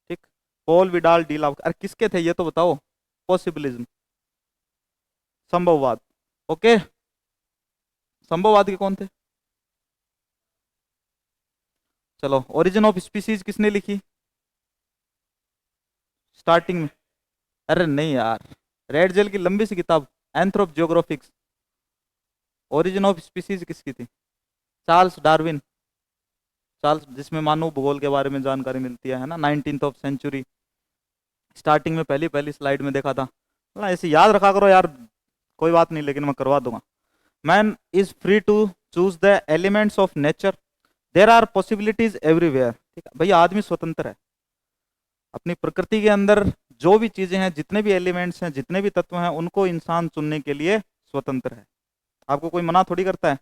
ठीक, पॉल विडाल डी ला, अरे किसके थे ये तो बताओ? पॉसिबिलिज्म, संभववाद, ओके, संभववाद के कौन थे? चलो, ओरिजिन ऑफ स्पीसीज किसने लिखी स्टार्टिंग में? अरे नहीं यार, रेड जेल की लंबी सी किताब, एंथ्रोप जियोग्राफिक्स, ओरिजिन ऑफ स्पीसीज किसकी थी? चार्ल्स डार्विन, चार्ल्स, जिसमें मानव भूगोल के बारे में जानकारी मिलती है ना, 19th ऑफ सेंचुरी, स्टार्टिंग में पहली पहली स्लाइड में देखा था ना, ऐसे याद रखा करो यार, कोई बात नहीं, लेकिन मैं करवा दूंगा। Man is free to choose the elements of nature, there are possibilities everywhere, ठीक है भैया, आदमी स्वतंत्र है, अपनी प्रकृति के अंदर जो भी चीजें हैं, जितने भी एलिमेंट्स हैं, जितने भी तत्व हैं, उनको इंसान चुनने के लिए स्वतंत्र है। आपको कोई मना थोड़ी करता है।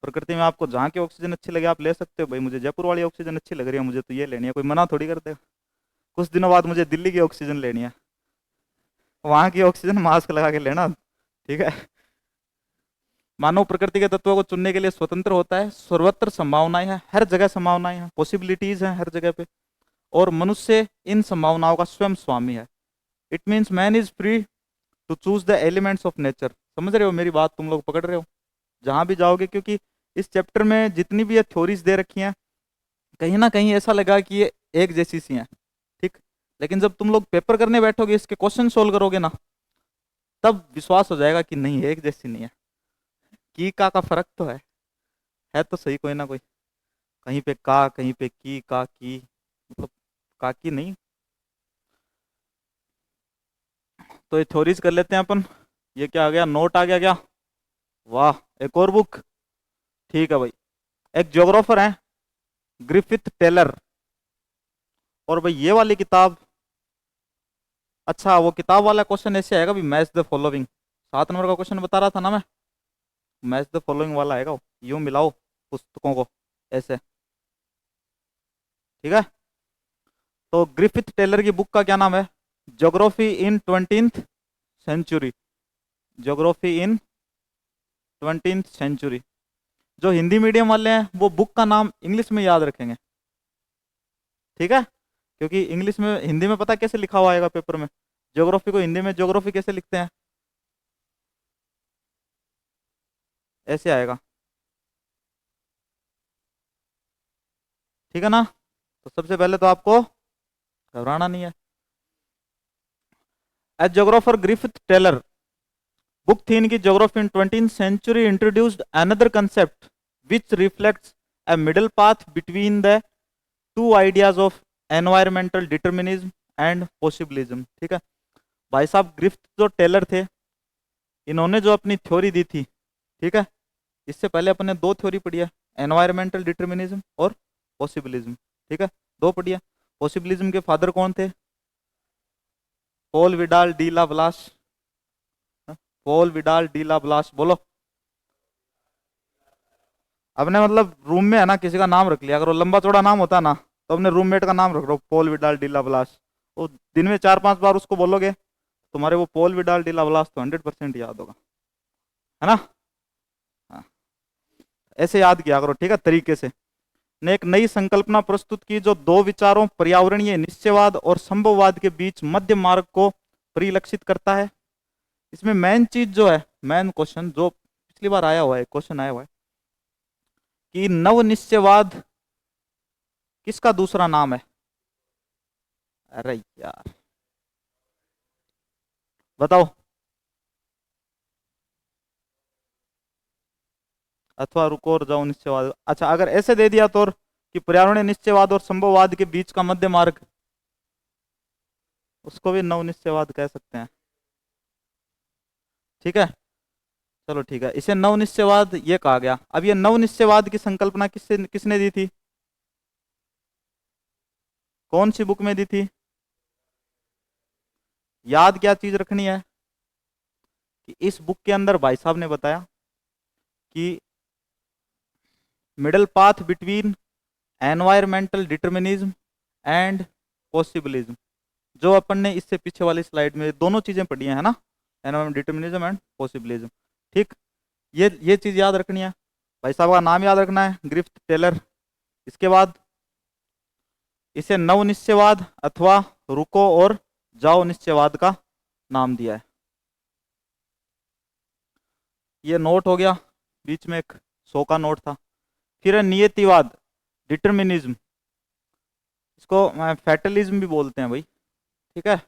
प्रकृति में आपको जहाँ की ऑक्सीजन अच्छी लगे आप ले सकते हो, भाई मुझे जयपुर वाली ऑक्सीजन अच्छी लग रही है, मुझे तो ये लेनी है, कोई मना थोड़ी कर देगा। कुछ दिनों बाद मुझे दिल्ली की ऑक्सीजन लेनी है, वहां की ऑक्सीजन मास्क लगा के लेना, ठीक है। मानव प्रकृति के तत्वों को चुनने के लिए स्वतंत्र होता है, सर्वत्र संभावनाएं हैं, हर जगह संभावनाएं हैं, पॉसिबिलिटीज हैं हर जगह पे, और मनुष्य इन संभावनाओं का स्वयं स्वामी है। It means man is free to choose the elements of nature. समझ रहे हो मेरी बात, तुम लोग पकड़ रहे हो जहां भी जाओगे? क्योंकि इस चैप्टर में जितनी भी ये थ्योरीज दे रखी हैं, कहीं ना कहीं ऐसा लगा कि ये एक जैसी सी हैं, ठीक, लेकिन जब तुम लोग पेपर करने बैठोगे, इसके क्वेश्चन सोल्व करोगे ना, तब विश्वास हो जाएगा कि नहीं, एक जैसी नहीं है, की का फर्क तो है तो सही कोई ना कोई, कहीं पे का, कहीं पे की, मतलब का की नहीं। तो ये थ्योरीज कर लेते हैं अपन। ये क्या आ गया, नोट आ गया क्या? वाह, एक और बुक, ठीक है भाई। एक ज्योग्राफर है ग्रिफिथ टेलर, और भाई ये वाली किताब, अच्छा वो किताब वाला क्वेश्चन ऐसे आएगा भी, मैच द फॉलोइंग, 7 नंबर का क्वेश्चन बता रहा था ना मैं, मैच द फॉलोइंग वाला आएगा, यूं मिलाओ पुस्तकों को ऐसे, ठीक है। तो ग्रिफिथ टेलर की बुक का क्या नाम है? Geography in 20th century, geography in 20th century. जो हिंदी मीडियम वाले हैं वो बुक का नाम इंग्लिश में याद रखेंगे, ठीक है, क्योंकि इंग्लिश में, हिंदी में पता कैसे लिखा हुआ आएगा पेपर में, ज्योग्राफी को हिंदी में ज्योग्राफी कैसे लिखते हैं, ऐसे आएगा, ठीक है ना। तो सबसे पहले तो आपको घबराना नहीं है। As geographer Griffith Taylor, book थी इनकी geography in 20th century introduced another concept which reflects a middle path between the two ideas of environmental determinism and possibilism, ठीक है। भाई साहब ग्रिफ्थ जो टेलर थे, इन्होंने जो अपनी थ्योरी दी थी, ठीक है, इससे पहले अपन ने 2 थ्योरी पढ़ी है, एनवायरमेंटल डिटर्मिनिज्म और पॉसिबिलिज्म, ठीक है, 2 पढ़ी है। पॉसिबिलिज्म के फादर कौन थे? पॉल विडाल डी ला ब्लास, पॉल विडाल डी ला ब्लास, बोलो। अपने मतलब रूम में है ना, किसी का नाम रख लिया, अगर वो लंबा चौड़ा नाम होता ना तो अपने रूममेट का नाम रख लो, पॉल विडाल डिला ब्लास। वो दिन में 4-5 बार उसको बोलोगे, तुम्हारे वो पॉल विडाल डिला ब्लास तो 100% याद होगा, है ना। हाँ, ऐसे याद किया करो, ठीक है, तरीके से। ने एक नई संकल्पना प्रस्तुत की जो दो विचारों, पर्यावरणीय निश्चयवाद और संभववाद के बीच मध्य मार्ग को परिलक्षित करता है। इसमें मेन चीज जो है, मेन क्वेश्चन जो पिछली बार आया हुआ है, क्वेश्चन आया हुआ है कि नव निश्चयवाद किसका दूसरा नाम है। अरे यार, बताओ। अथवा रुको और जाओ निश्चयवाद, अच्छा अगर ऐसे दे दिया तो, और कि पर्यावरणीय निश्चयवाद और संभववाद के बीच का मध्य मार्ग, उसको भी नव निश्चयवाद कह सकते हैं, ठीक है। चलो ठीक है, इसे नव निश्चयवाद ये कहा गया। अब ये नव निश्चयवाद की संकल्पना किसने दी थी, कौन सी बुक में दी थी। याद क्या चीज रखनी है कि इस बुक के अंदर भाई साहब ने बताया कि middle path between environmental determinism and possibilism, जो अपन ने इससे पीछे वाली स्लाइड में दोनों चीजें पढ़ी हैं, है ना, एनवायरमेंट डिटर्मिनिज्म एंड पॉसिबिलिज्म, ठीक। ये चीज याद रखनी है, भाई साहब का नाम याद रखना है, ग्रिफ्थ टेलर। इसके बाद इसे नव निश्चयवाद अथवा रुको और जाओ निश्चयवाद का नाम दिया है। ये नोट हो गया, बीच में एक 100 का नोट था। फिर है नियतिवाद, डिटर्मिनिज्म, इसको फैटलिज्म भी बोलते हैं भाई, ठीक है।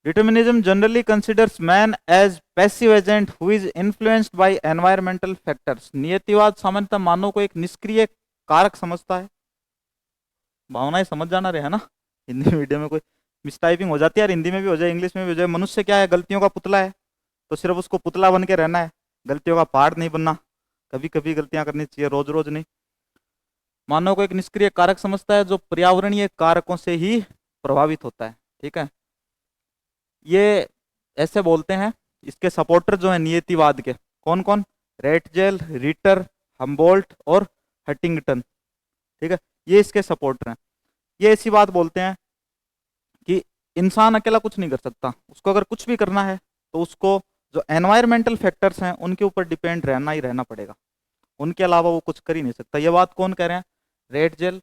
Determinism generally considers man as passive agent who is influenced by environmental factors. नियतिवाद सामान्यतः मानव को एक निष्क्रिय कारक समझता है। भावनाएं समझ जाना रहे, है ना। हिंदी मीडियम में कोई मिसटाइपिंग हो जाती है यार, हिंदी में भी हो जाए इंग्लिश में भी हो जाए। मनुष्य क्या है, गलतियों का पुतला है, तो सिर्फ उसको पुतला बन के रहना है, गलतियों का पहाड़ नहीं बनना। कभी कभी गलतियां करनी चाहिए, रोज रोज नहीं। मानव को एक निष्क्रिय कारक समझता है जो पर्यावरणीय कारकों से ही प्रभावित होता है, ठीक है। ये ऐसे बोलते हैं, इसके सपोर्टर जो है नियतिवाद के, कौन कौन, रेटजेल, रिटर, हम्बोल्ट और हटिंगटन, ठीक है, ये इसके सपोर्टर हैं। ये ऐसी बात बोलते हैं कि इंसान अकेला कुछ नहीं कर सकता, उसको अगर कुछ भी करना है तो उसको जो एनवायरमेंटल फैक्टर्स हैं उनके ऊपर डिपेंड रहना ही रहना पड़ेगा, उनके अलावा वो कुछ कर ही नहीं सकता। ये बात कौन कह रहे हैं, रेटजेल,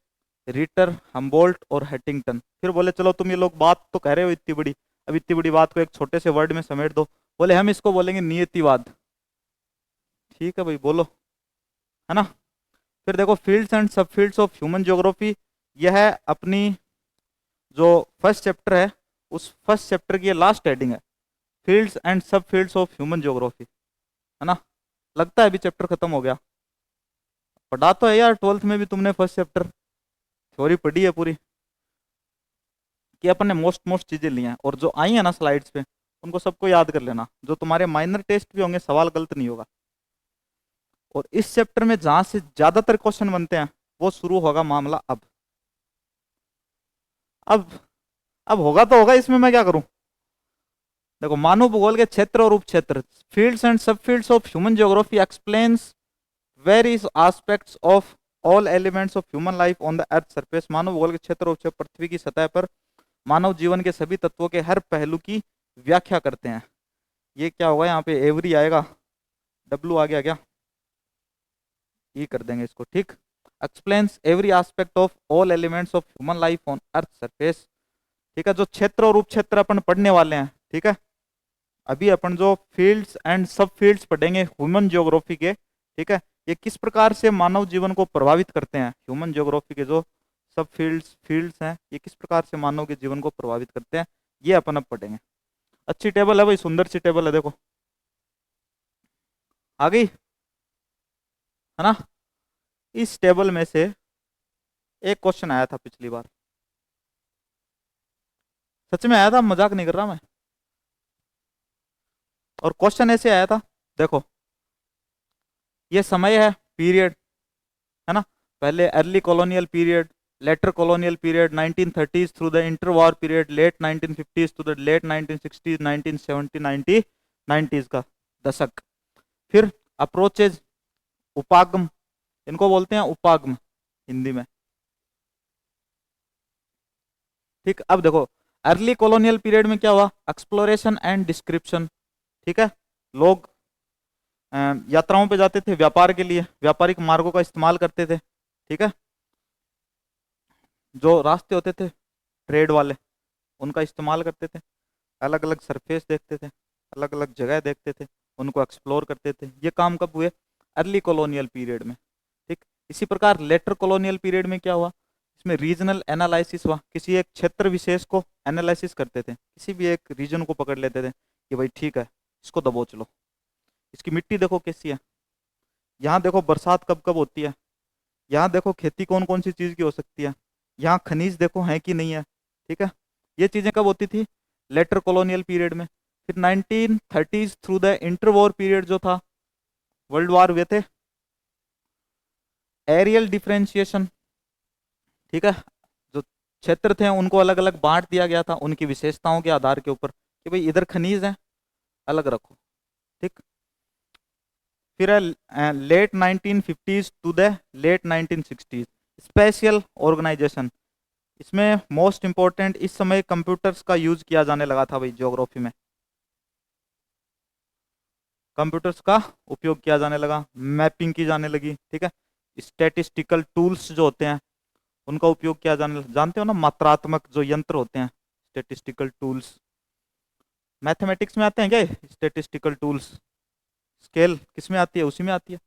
रिटर, हम्बोल्ट और हटिंगटन। फिर बोले चलो तुम ये लोग बात तो कह रहे हो इतनी बड़ी, अब इतनी बड़ी बात को एक छोटे से वर्ड में समेट दो। बोले हम इसको बोलेंगे नियतिवाद। ठीक है भाई, बोलो, है ना। फिर देखो fields and sub fields of human geography, यह है अपनी जो फर्स्ट चैप्टर है, उस फर्स्ट चैप्टर की लास्ट हेडिंग है, fields and sub fields of human geography, है ना। लगता है अभी चैप्टर खत्म हो गया, पढ़ा तो है यार 12th में भी तुमने फर्स्ट चैप्टर, थ्योरी पढ़ी है पूरी, कि अपन ने मोस्ट मोस्ट चीजें ली हैं, और जो आई है ना स्लाइड्स पे उनको सबको याद कर लेना, जो तुम्हारे माइनर टेस्ट भी होंगे सवाल गलत नहीं होगा। और इस चैप्टर में जहां से ज्यादातर क्वेश्चन बनते हैं वो शुरू होगा मामला अब अब होगा तो होगा, इसमें मैं क्या करूं। देखो मानव भूगोल के क्षेत्र और उपक्षेत्र, fields and sub fields of human geography explains various aspects of all elements of human life on the earth surface. मानव भूगोल के क्षेत्र और उपक्षेत्र पृथ्वी की सतह पर मानव जीवन के सभी तत्वों के हर पहलू की व्याख्या करते हैं। ये क्या होगा, यहाँ पे एवरी आएगा, डब्लू आ गया क्या, ये कर देंगे इसको, ठीक। Explains every aspect of all elements of human life on earth surface, ठीक है। जो क्षेत्र और उपक्षेत्र अपन पढ़ने वाले हैं, ठीक है, अभी अपन जो फील्ड्स एंड सब फील्ड्स पढ़ेंगे ह्यूमन ज्योग्राफी के, ठीक है, ये किस प्रकार से मानव जीवन को प्रभावित करते हैं। ह्यूमन ज्योग्राफी के जो सब फील्ड्स हैं ये किस प्रकार से मानव के जीवन को प्रभावित करते हैं, ये अपन अब पढ़ेंगे। अच्छी टेबल है भाई, सुंदर सी टेबल है, देखो आ गई, है ना। इस टेबल में से एक क्वेश्चन आया था पिछली बार, सच में आया था, मजाक नहीं कर रहा मैं। और क्वेश्चन ऐसे आया था, देखो ये समय है, पीरियड, है ना, पहले early colonial period, later colonial period 1930s through the interwar period, late 1950s to the late 1960s, 1970, 1990s का दशक। फिर अप्रोचेज, उपागम, इनको बोलते हैं उपागम हिंदी में। ठीक, अब देखो अर्ली कॉलोनियल पीरियड में क्या हुआ, एक्सप्लोरेशन एंड डिस्क्रिप्शन। ठीक है, लोग यात्राओं पे जाते थे व्यापार के लिए, व्यापारिक मार्गों का इस्तेमाल करते थे। ठीक है, जो रास्ते होते थे ट्रेड वाले उनका इस्तेमाल करते थे, अलग अलग सरफेस देखते थे, अलग अलग जगह देखते थे, उनको एक्सप्लोर करते थे। ये काम कब हुए, अर्ली कॉलोनियल पीरियड में। ठीक, इसी प्रकार लेटर कॉलोनियल पीरियड में क्या हुआ, इसमें रीजनल एनालिसिस हुआ, किसी एक क्षेत्र विशेष को एनालिसिस करते थे, किसी भी एक रीजन को पकड़ लेते थे कि भाई ठीक है इसको दबोच लो, इसकी मिट्टी देखो कैसी है, यहाँ देखो बरसात कब कब होती है, यहाँ देखो खेती कौन कौन सी चीज़ की हो सकती है, यहाँ खनिज देखो है कि नहीं है। ठीक है, ये चीज़ें कब होती थी, लेटर कॉलोनियल पीरियड में। फिर 1930s through the interwar period जो था, वर्ल्ड वार हुए थे, एरियल डिफरेंशिएशन। ठीक है, जो क्षेत्र थे उनको अलग अलग बांट दिया गया था उनकी विशेषताओं के आधार के ऊपर कि भाई इधर खनिज है अलग रखो। ठीक, फिर है late 1950s to the late 1960s spatial organisation. इसमें मोस्ट इंपॉर्टेंट इस समय कंप्यूटर्स का यूज किया जाने लगा था भाई, ज्योग्राफी में कंप्यूटर्स का उपयोग किया जाने लगा, मैपिंग की जाने लगी। ठीक है, स्टैटिस्टिकल टूल्स जो होते हैं उनका उपयोग किया जाने लगा, जानते हो ना मात्रात्मक जो यंत्र होते हैं स्टैटिस्टिकल टूल्स, मैथमेटिक्स में आते हैं क्या स्टैटिस्टिकल टूल्स, स्केल किस में आती है, उसी में आती है।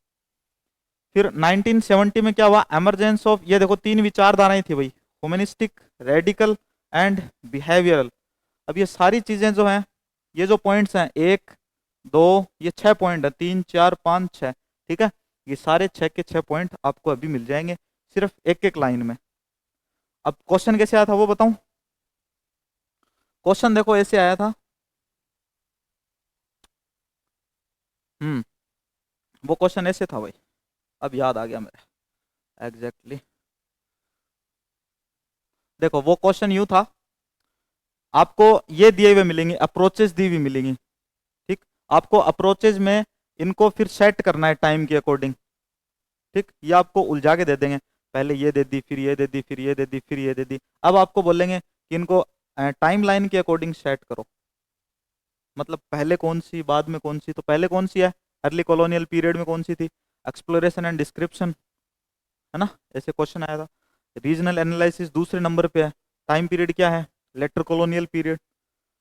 फिर 1970 में क्या हुआ, एमरजेंस ऑफ, ये देखो तीन विचारधाराएं थी भाई, ह्यूमनिस्टिक, रेडिकल एंड बिहेवियरल। अब ये सारी चीजें जो हैं, ये जो पॉइंट्स हैं एक दो, ये 6 पॉइंट है, 3 4 5 6। ठीक है, ये सारे 6 के 6 पॉइंट आपको अभी मिल जाएंगे सिर्फ एक एक लाइन में। अब क्वेश्चन कैसे आया था वो बताऊं, क्वेश्चन देखो ऐसे आया था, हम्म वो क्वेश्चन ऐसे था भाई, अब याद आ गया मेरे एग्जैक्टली। देखो वो क्वेश्चन यूं था, आपको ये दिए हुए मिलेंगे, अप्रोचेस दी हुई मिलेंगी। ठीक, आपको अप्रोचेज में इनको फिर सेट करना है टाइम के अकॉर्डिंग। ठीक, ये आपको उलझा के दे देंगे, पहले ये दे दी, फिर ये दे दी, फिर ये दे दी, फिर ये दे दी। अब आपको बोलेंगे कि इनको टाइम लाइन के अकॉर्डिंग सेट करो, मतलब पहले कौन सी बाद में कौन सी, तो पहले कौन सी है अर्ली कॉलोनियल पीरियड में कौन सी थी, एक्सप्लोरेशन एंड डिस्क्रिप्शन, है ना, ऐसे क्वेश्चन आया था। रीजनल एनालिसिस दूसरे नंबर पे है, टाइम पीरियड क्या है, लेटर कॉलोनियल पीरियड।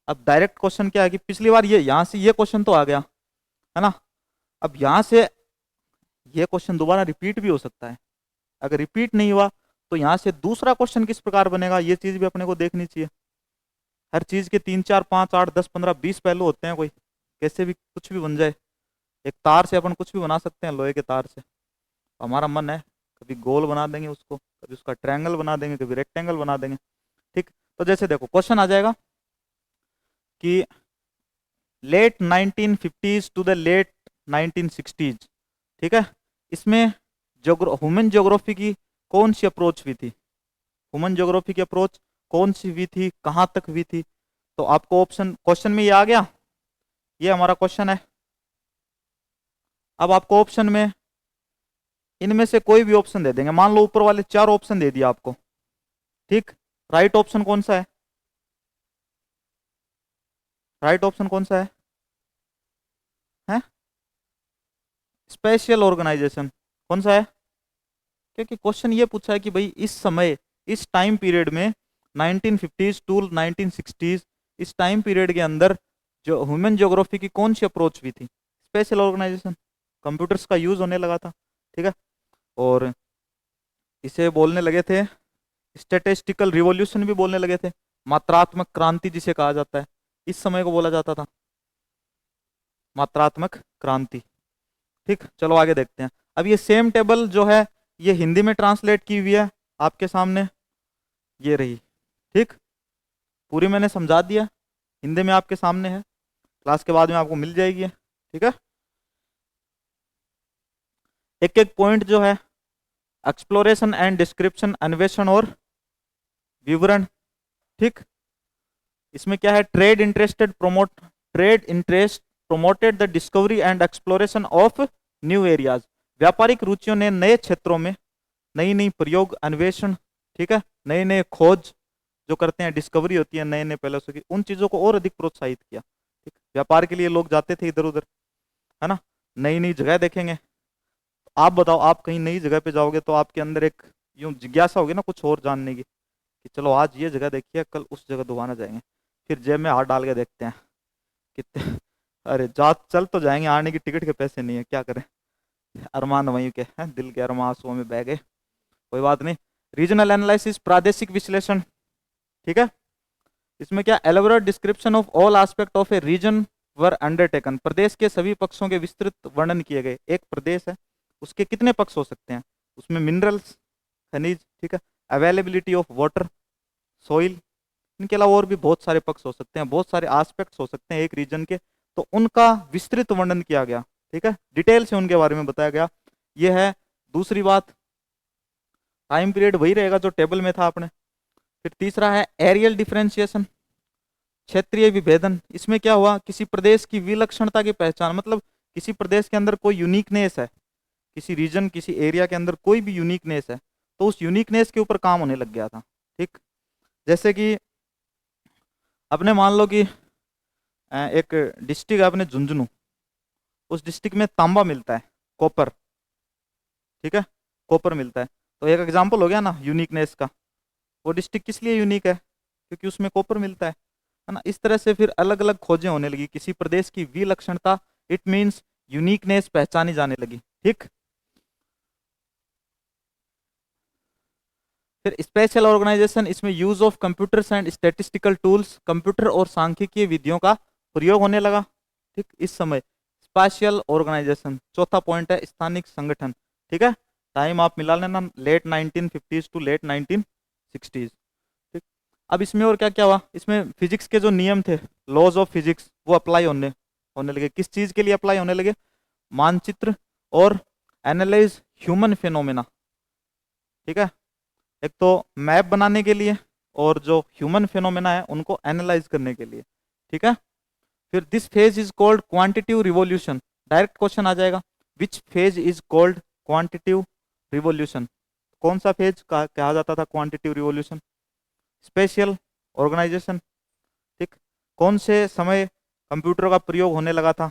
अब डायरेक्ट क्वेश्चन क्या है कि पिछली बार ये यहाँ से ये क्वेश्चन तो आ गया है ना, अब यहाँ से ये क्वेश्चन दोबारा रिपीट भी हो सकता है, अगर रिपीट नहीं हुआ तो यहाँ से दूसरा क्वेश्चन किस प्रकार बनेगा, ये चीज भी अपने को देखनी चाहिए। हर चीज के 3 4 5 8 10 15 20 पहलू होते हैं, कोई कैसे भी कुछ भी बन जाए। एक तार से अपन कुछ भी बना सकते हैं, लोहे के तार से। तो हमारा मन है कभी गोल बना देंगे उसको, कभी उसका ट्रायंगल बना देंगे, कभी रेक्टेंगल बना देंगे। ठीक, तो जैसे देखो क्वेश्चन आ जाएगा कि late 1950s to the late 1960s। ठीक है, इसमें ह्यूमन ज्योग्राफी की कौन सी अप्रोच हुई थी, ह्यूमन ज्योग्राफी की अप्रोच कौन सी हुई थी, कहां तक हुई थी। तो आपको ऑप्शन क्वेश्चन में ये आ गया, ये हमारा क्वेश्चन है। अब आपको ऑप्शन में इनमें से कोई भी ऑप्शन दे देंगे, मान लो ऊपर वाले 4 ऑप्शन दे दिया आपको। ठीक, राइट ऑप्शन कौन सा है, राइट ऑप्शन कौन सा है स्पेशल ऑर्गेनाइजेशन, कौन सा है, क्योंकि क्वेश्चन ये पूछा है कि भाई इस समय, इस टाइम पीरियड में 1950s टू 1960s, इस टाइम पीरियड के अंदर जो ह्यूमन ज्योग्राफी की कौन सी अप्रोच हुई थी, स्पेशल ऑर्गेनाइजेशन, कंप्यूटर्स का यूज होने लगा था। ठीक है, और इसे बोलने लगे थे स्टैटिस्टिकल रिवॉल्यूशन भी बोलने लगे थे, मात्रात्मक क्रांति जिसे कहा जाता है, इस समय को बोला जाता था मात्रात्मक क्रांति। ठीक, चलो आगे देखते हैं। अब ये सेम टेबल जो है ये हिंदी में ट्रांसलेट की हुई है आपके सामने, ये रही। ठीक, पूरी मैंने समझा दिया, हिंदी में आपके सामने है, क्लास के बाद में आपको मिल जाएगी। ठीक है, एक एक पॉइंट जो है एक्सप्लोरेशन एंड डिस्क्रिप्शन, अन्वेषण और विवरण, ठीक। इसमें क्या है, trade interest promoted the discovery and exploration of new areas. व्यापारिक रुचियों ने नए क्षेत्रों में नई नई प्रयोग अन्वेषण, ठीक है, नए नए खोज जो करते हैं, डिस्कवरी होती है नए नए पैलेसों की, उन चीजों को और अधिक प्रोत्साहित किया, ठीक। व्यापार के लिए लोग जाते थे इधर उधर, है ना, नई नई जगह देखेंगे। आप बताओ, आप कहीं नई जगह पे जाओगे तो आपके अंदर एक यूं जिज्ञासा होगी ना कुछ और जानने की, कि चलो आज ये जगह देखी है, कल उस जगह दोबारा जाएंगे। फिर जेब में हाथ डाल के देखते हैं कितने अरे जा चल तो जाएंगे, आने की टिकट के पैसे नहीं है, क्या करें। अरमान वहीं के हैं, दिल के अरमान आंसुओं में बह गए, कोई बात नहीं। रीजनल एनालिसिस, प्रादेशिक विश्लेषण, ठीक है। इसमें क्या, elaborate description of all aspect of a region were undertaken. प्रदेश के सभी पक्षों के विस्तृत वर्णन किए गए। एक प्रदेश है, उसके कितने पक्ष हो सकते हैं, उसमें मिनरल्स, खनिज, ठीक है, अवेलेबिलिटी ऑफ वाटर, सोइल, इनके अलावा और भी बहुत सारे पक्ष हो सकते हैं, बहुत सारे एस्पेक्ट्स हो सकते हैं एक रीजन के, तो उनका विस्तृत वर्णन किया गया, ठीक है, डिटेल से उनके बारे में बताया गया। यह है दूसरी बात। टाइम पीरियड वही रहेगा जो टेबल में था अपने। फिर तीसरा है एरियल डिफरेंशिएशन, क्षेत्रीय विभेदन। इसमें क्या हुआ, किसी प्रदेश की विलक्षणता की पहचान, मतलब किसी प्रदेश के अंदर कोई यूनिकनेस है, किसी रीजन किसी एरिया के अंदर कोई भी यूनिकनेस है, तो उस यूनिकनेस के ऊपर काम होने लग गया था, ठीक। जैसे कि अपने मान लो कि एक डिस्ट्रिक्ट है अपने झुंझुनू, उस डिस्ट्रिक्ट में तांबा मिलता है, कॉपर, ठीक है, कॉपर मिलता है, तो एक एग्जांपल हो गया ना यूनिकनेस का। वो डिस्ट्रिक्ट किस लिए यूनिक है, क्योंकि उसमें कॉपर मिलता है ना। इस तरह से फिर अलग अलग खोजें होने लगी, किसी प्रदेश की विलक्षणता, इट मींस यूनिकनेस पहचानी जाने लगी, ठीक। फिर स्पेशल ऑर्गेनाइजेशन, इसमें use of computers and statistical tools, computer और सांख्यिकीय विधियों का प्रयोग होने लगा, ठीक। इस समय स्पेशल ऑर्गेनाइजेशन, चौथा पॉइंट है स्थानिक संगठन, ठीक है। टाइम आप मिला लेना, late 1950s to late 1960s, ठीक। अब इसमें और क्या क्या हुआ, इसमें फिजिक्स के जो नियम थे, लॉज ऑफ फिजिक्स, वो अप्लाई होने होने लगे। किस चीज के लिए अप्लाई होने लगे, मानचित्र और एनालाइज ह्यूमन फिनोमेना, ठीक है। एक तो मैप बनाने के लिए, और जो ह्यूमन फिनोमेना है उनको एनालाइज करने के लिए, ठीक है। फिर this phase is called quantitative revolution. Direct question आ जाएगा, which phase is called quantitative revolution. कौन सा फेज कहा जाता था क्वांटिटिव रिवॉल्यूशन, स्पेशल ऑर्गेनाइजेशन, ठीक। कौन से समय कंप्यूटर का प्रयोग होने लगा था,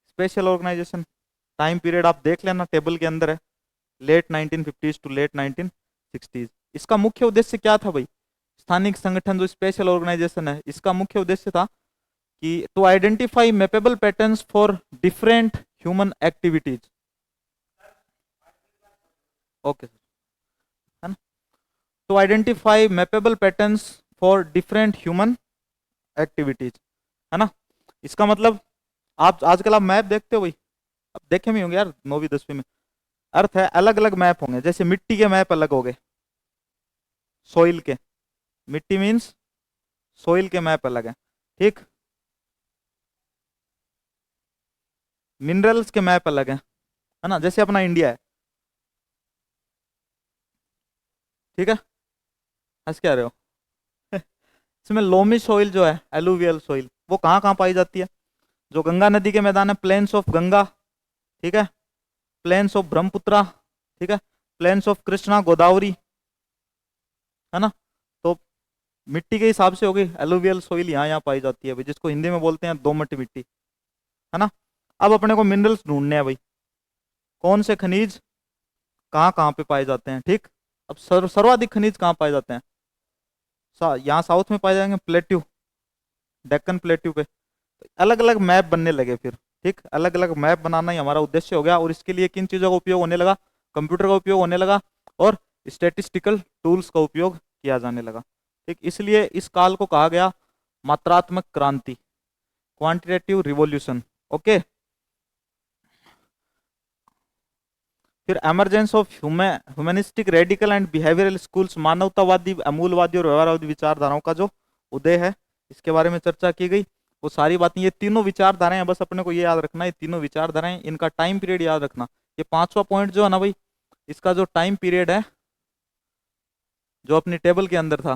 स्पेशल ऑर्गेनाइजेशन। टाइम पीरियड आप देख लेना, टेबल के अंदर है, late 1950s to late 1960s। इसका मुख्य उद्देश्य क्या था भाई, स्थानिक संगठन जो स्पेशल ऑर्गेनाइजेशन है, इसका मुख्य उद्देश्य था कि to identify mappable patterns for different human activities. Okay sir, है ना, to identify mappable patterns for different human activities, है ना। इसका मतलब, आप आजकल आप मैप देखते हो भाई, अब देखे भी होंगे यार 9वीं 10वीं में। अर्थ है अलग अलग मैप होंगे, जैसे मिट्टी के मैप अलग हो गए, सोइल के, मिट्टी मीन्स सोइल के मैप अलग है, ठीक। मिनरल्स के मैप अलग है ना, जैसे अपना इंडिया है, ठीक है। हंस क्या रहे हो इसमें लोमी सोइल जो है, एलुवियल सोइल, वो कहाँ कहाँ पाई जाती है, जो गंगा नदी के मैदान है, प्लेन्स ऑफ गंगा, ठीक है, प्लेन्स ऑफ ब्रह्मपुत्रा, ठीक है, प्लेन्स ऑफ कृष्णा गोदावरी, है ना। तो मिट्टी के हिसाब से हो गई, एलुवियल सोइल यहाँ यहाँ पाई जाती है भाई, जिसको हिंदी में बोलते हैं दोमट मिट्टी, है ना। अब अपने को मिनरल्स ढूंढने हैं भाई, कौन से खनिज कहाँ कहाँ पे पाए जाते हैं, ठीक। अब सर्वाधिक खनिज कहाँ पाए जाते हैं, यहाँ साउथ में पाए जाएंगे, प्लेट्यू, डेक्कन प्लेट्यू पे। अलग अलग मैप बनने लगे फिर, ठीक। अलग अलग मैप बनाना ही हमारा उद्देश्य हो गया, और इसके लिए किन चीज़ों का उपयोग होने लगा, कंप्यूटर का उपयोग होने लगा, और स्टैटिस्टिकल टूल्स का उपयोग किया जाने लगा, ठीक। इसलिए इस काल को कहा गया मात्रात्मक क्रांति, क्वांटिटेटिव रिवॉल्यूशन, ओके। फिर emergence of humanistic radical and behavioural schools, मानवतावादी, अमूलवादी और व्यवहारवादी विचारधाराओं का जो उदय है, इसके बारे में चर्चा की गई। वो सारी बातें, ये तीनों विचारधाराएं हैं, बस अपने को ये याद रखना है, ये तीनों विचारधाराएं, इनका टाइम पीरियड याद रखना। ये 5वां पॉइंट जो है ना भाई, इसका जो टाइम पीरियड है जो अपनी टेबल के अंदर था,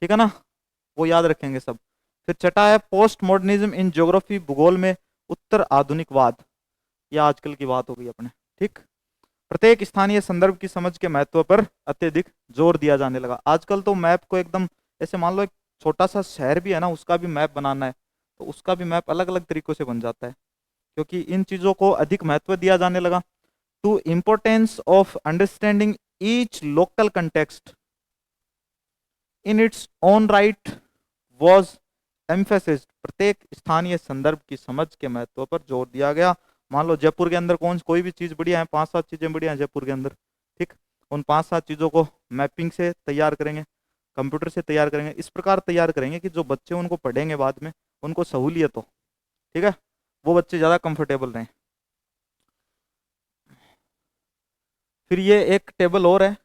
ठीक है ना, वो याद रखेंगे सब। फिर छठा है पोस्ट मॉडर्निज्म इन ज्योग्राफी, भूगोल में उत्तर आधुनिकवाद, यह आजकल की बात हो गई अपने, ठीक। प्रत्येक स्थानीय संदर्भ की समझ के महत्व पर अत्यधिक जोर दिया जाने लगा। आजकल तो मैप को एकदम, ऐसे मान लो एक छोटा सा शहर भी है ना, उसका भी मैप बनाना है तो उसका भी मैप अलग अलग तरीकों से बन जाता है, क्योंकि इन चीजों को अधिक महत्व दिया जाने लगा। To importance of understanding each local context in its own right was emphasis, प्रत्येक स्थानीय संदर्भ की समझ के महत्व पर जोर दिया गया। मान लो जयपुर के अंदर कोई भी चीज बढ़िया है, 5-7 चीजें बढ़िया है जयपुर के अंदर, ठीक, उन 5-7 चीजों को मैपिंग से तैयार करेंगे, कंप्यूटर से तैयार करेंगे, इस प्रकार तैयार करेंगे कि जो बच्चे उनको पढ़ेंगे बाद में उनको सहूलियत हो, ठीक है, वो बच्चे ज्यादा कंफर्टेबल रहें। फिर ये एक टेबल और है,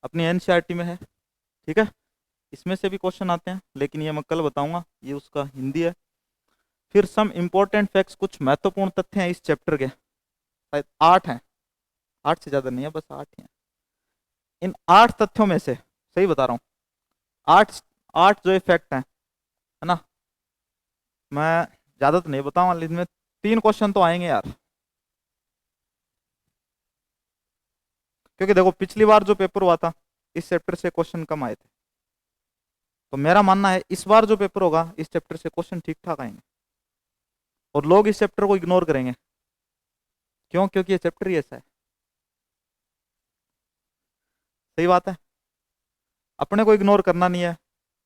अपनी एनसीईआरटी में है, ठीक है, इसमें से भी क्वेश्चन आते हैं, लेकिन ये मैं कल बताऊंगा, ये उसका हिंदी है। फिर सम इंपॉर्टेंट फैक्ट्स, कुछ महत्वपूर्ण तथ्य हैं इस चैप्टर के, शायद 8 हैं, 8 से ज्यादा नहीं है, बस 8 ही हैं। इन 8 तथ्यों में से, सही बता रहा हूँ, 8 8 जो फैक्ट हैं, है ना, मैं ज्यादा तो नहीं बताऊंगा, लेकिन इनमें 3 क्वेश्चन तो आएंगे यार, क्योंकि देखो पिछली बार जो पेपर हुआ था इस चैप्टर से क्वेश्चन कम आए थे, तो मेरा मानना है इस बार जो पेपर होगा इस चैप्टर से क्वेश्चन ठीक ठाक आएंगे, और लोग इस चैप्टर को इग्नोर करेंगे, क्यों, क्योंकि ये चैप्टर ही ऐसा है। सही बात है, अपने को इग्नोर करना नहीं है,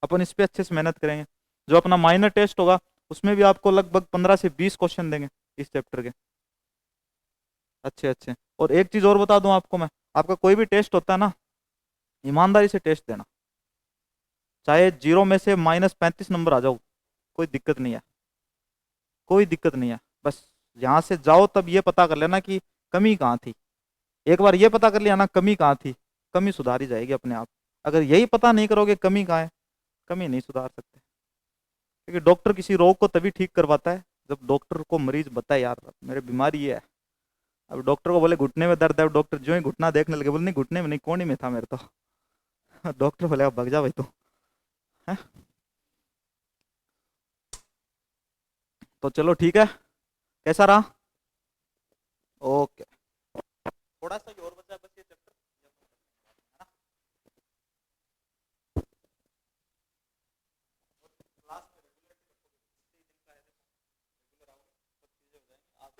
अपन इस पे अच्छे से मेहनत करेंगे। जो अपना माइनर टेस्ट होगा उसमें भी आपको लगभग 15 से 20 क्वेश्चन देंगे इस चैप्टर के, अच्छे अच्छे। और एक चीज और बता दूं आपको मैं, आपका कोई भी टेस्ट होता है ना, ईमानदारी से टेस्ट देना, चाहे 0 में से -35 नंबर आ जाओ, कोई दिक्कत नहीं है, कोई दिक्कत नहीं है। बस यहाँ से जाओ तब ये पता कर लेना कि कमी कहाँ थी, एक बार ये पता कर लिया ना कमी कहाँ थी, कमी सुधारी जाएगी अपने आप। अगर यही पता नहीं करोगे कमी कहाँ है, कमी नहीं सुधार सकते, क्योंकि डॉक्टर किसी रोग को तभी ठीक करवाता है जब डॉक्टर को मरीज बताए यार मेरे बीमारी ये है। अब डॉक्टर को बोले घुटने में दर्द है, डॉक्टर जो ही घुटना देखने लगे बोले नहीं घुटने में नहीं कोहनी में था मेरे तो। डॉक्टर बोले भग जा भाई तू, है। तो चलो ठीक है, कैसा रहा? ओके, थोड़ा सा ही और बचा है बस ये चैप्टर, है ना, क्लास में रेगुलर दिन का है, रेगुलर आओगे सब चीजें हो जाएंगी आज।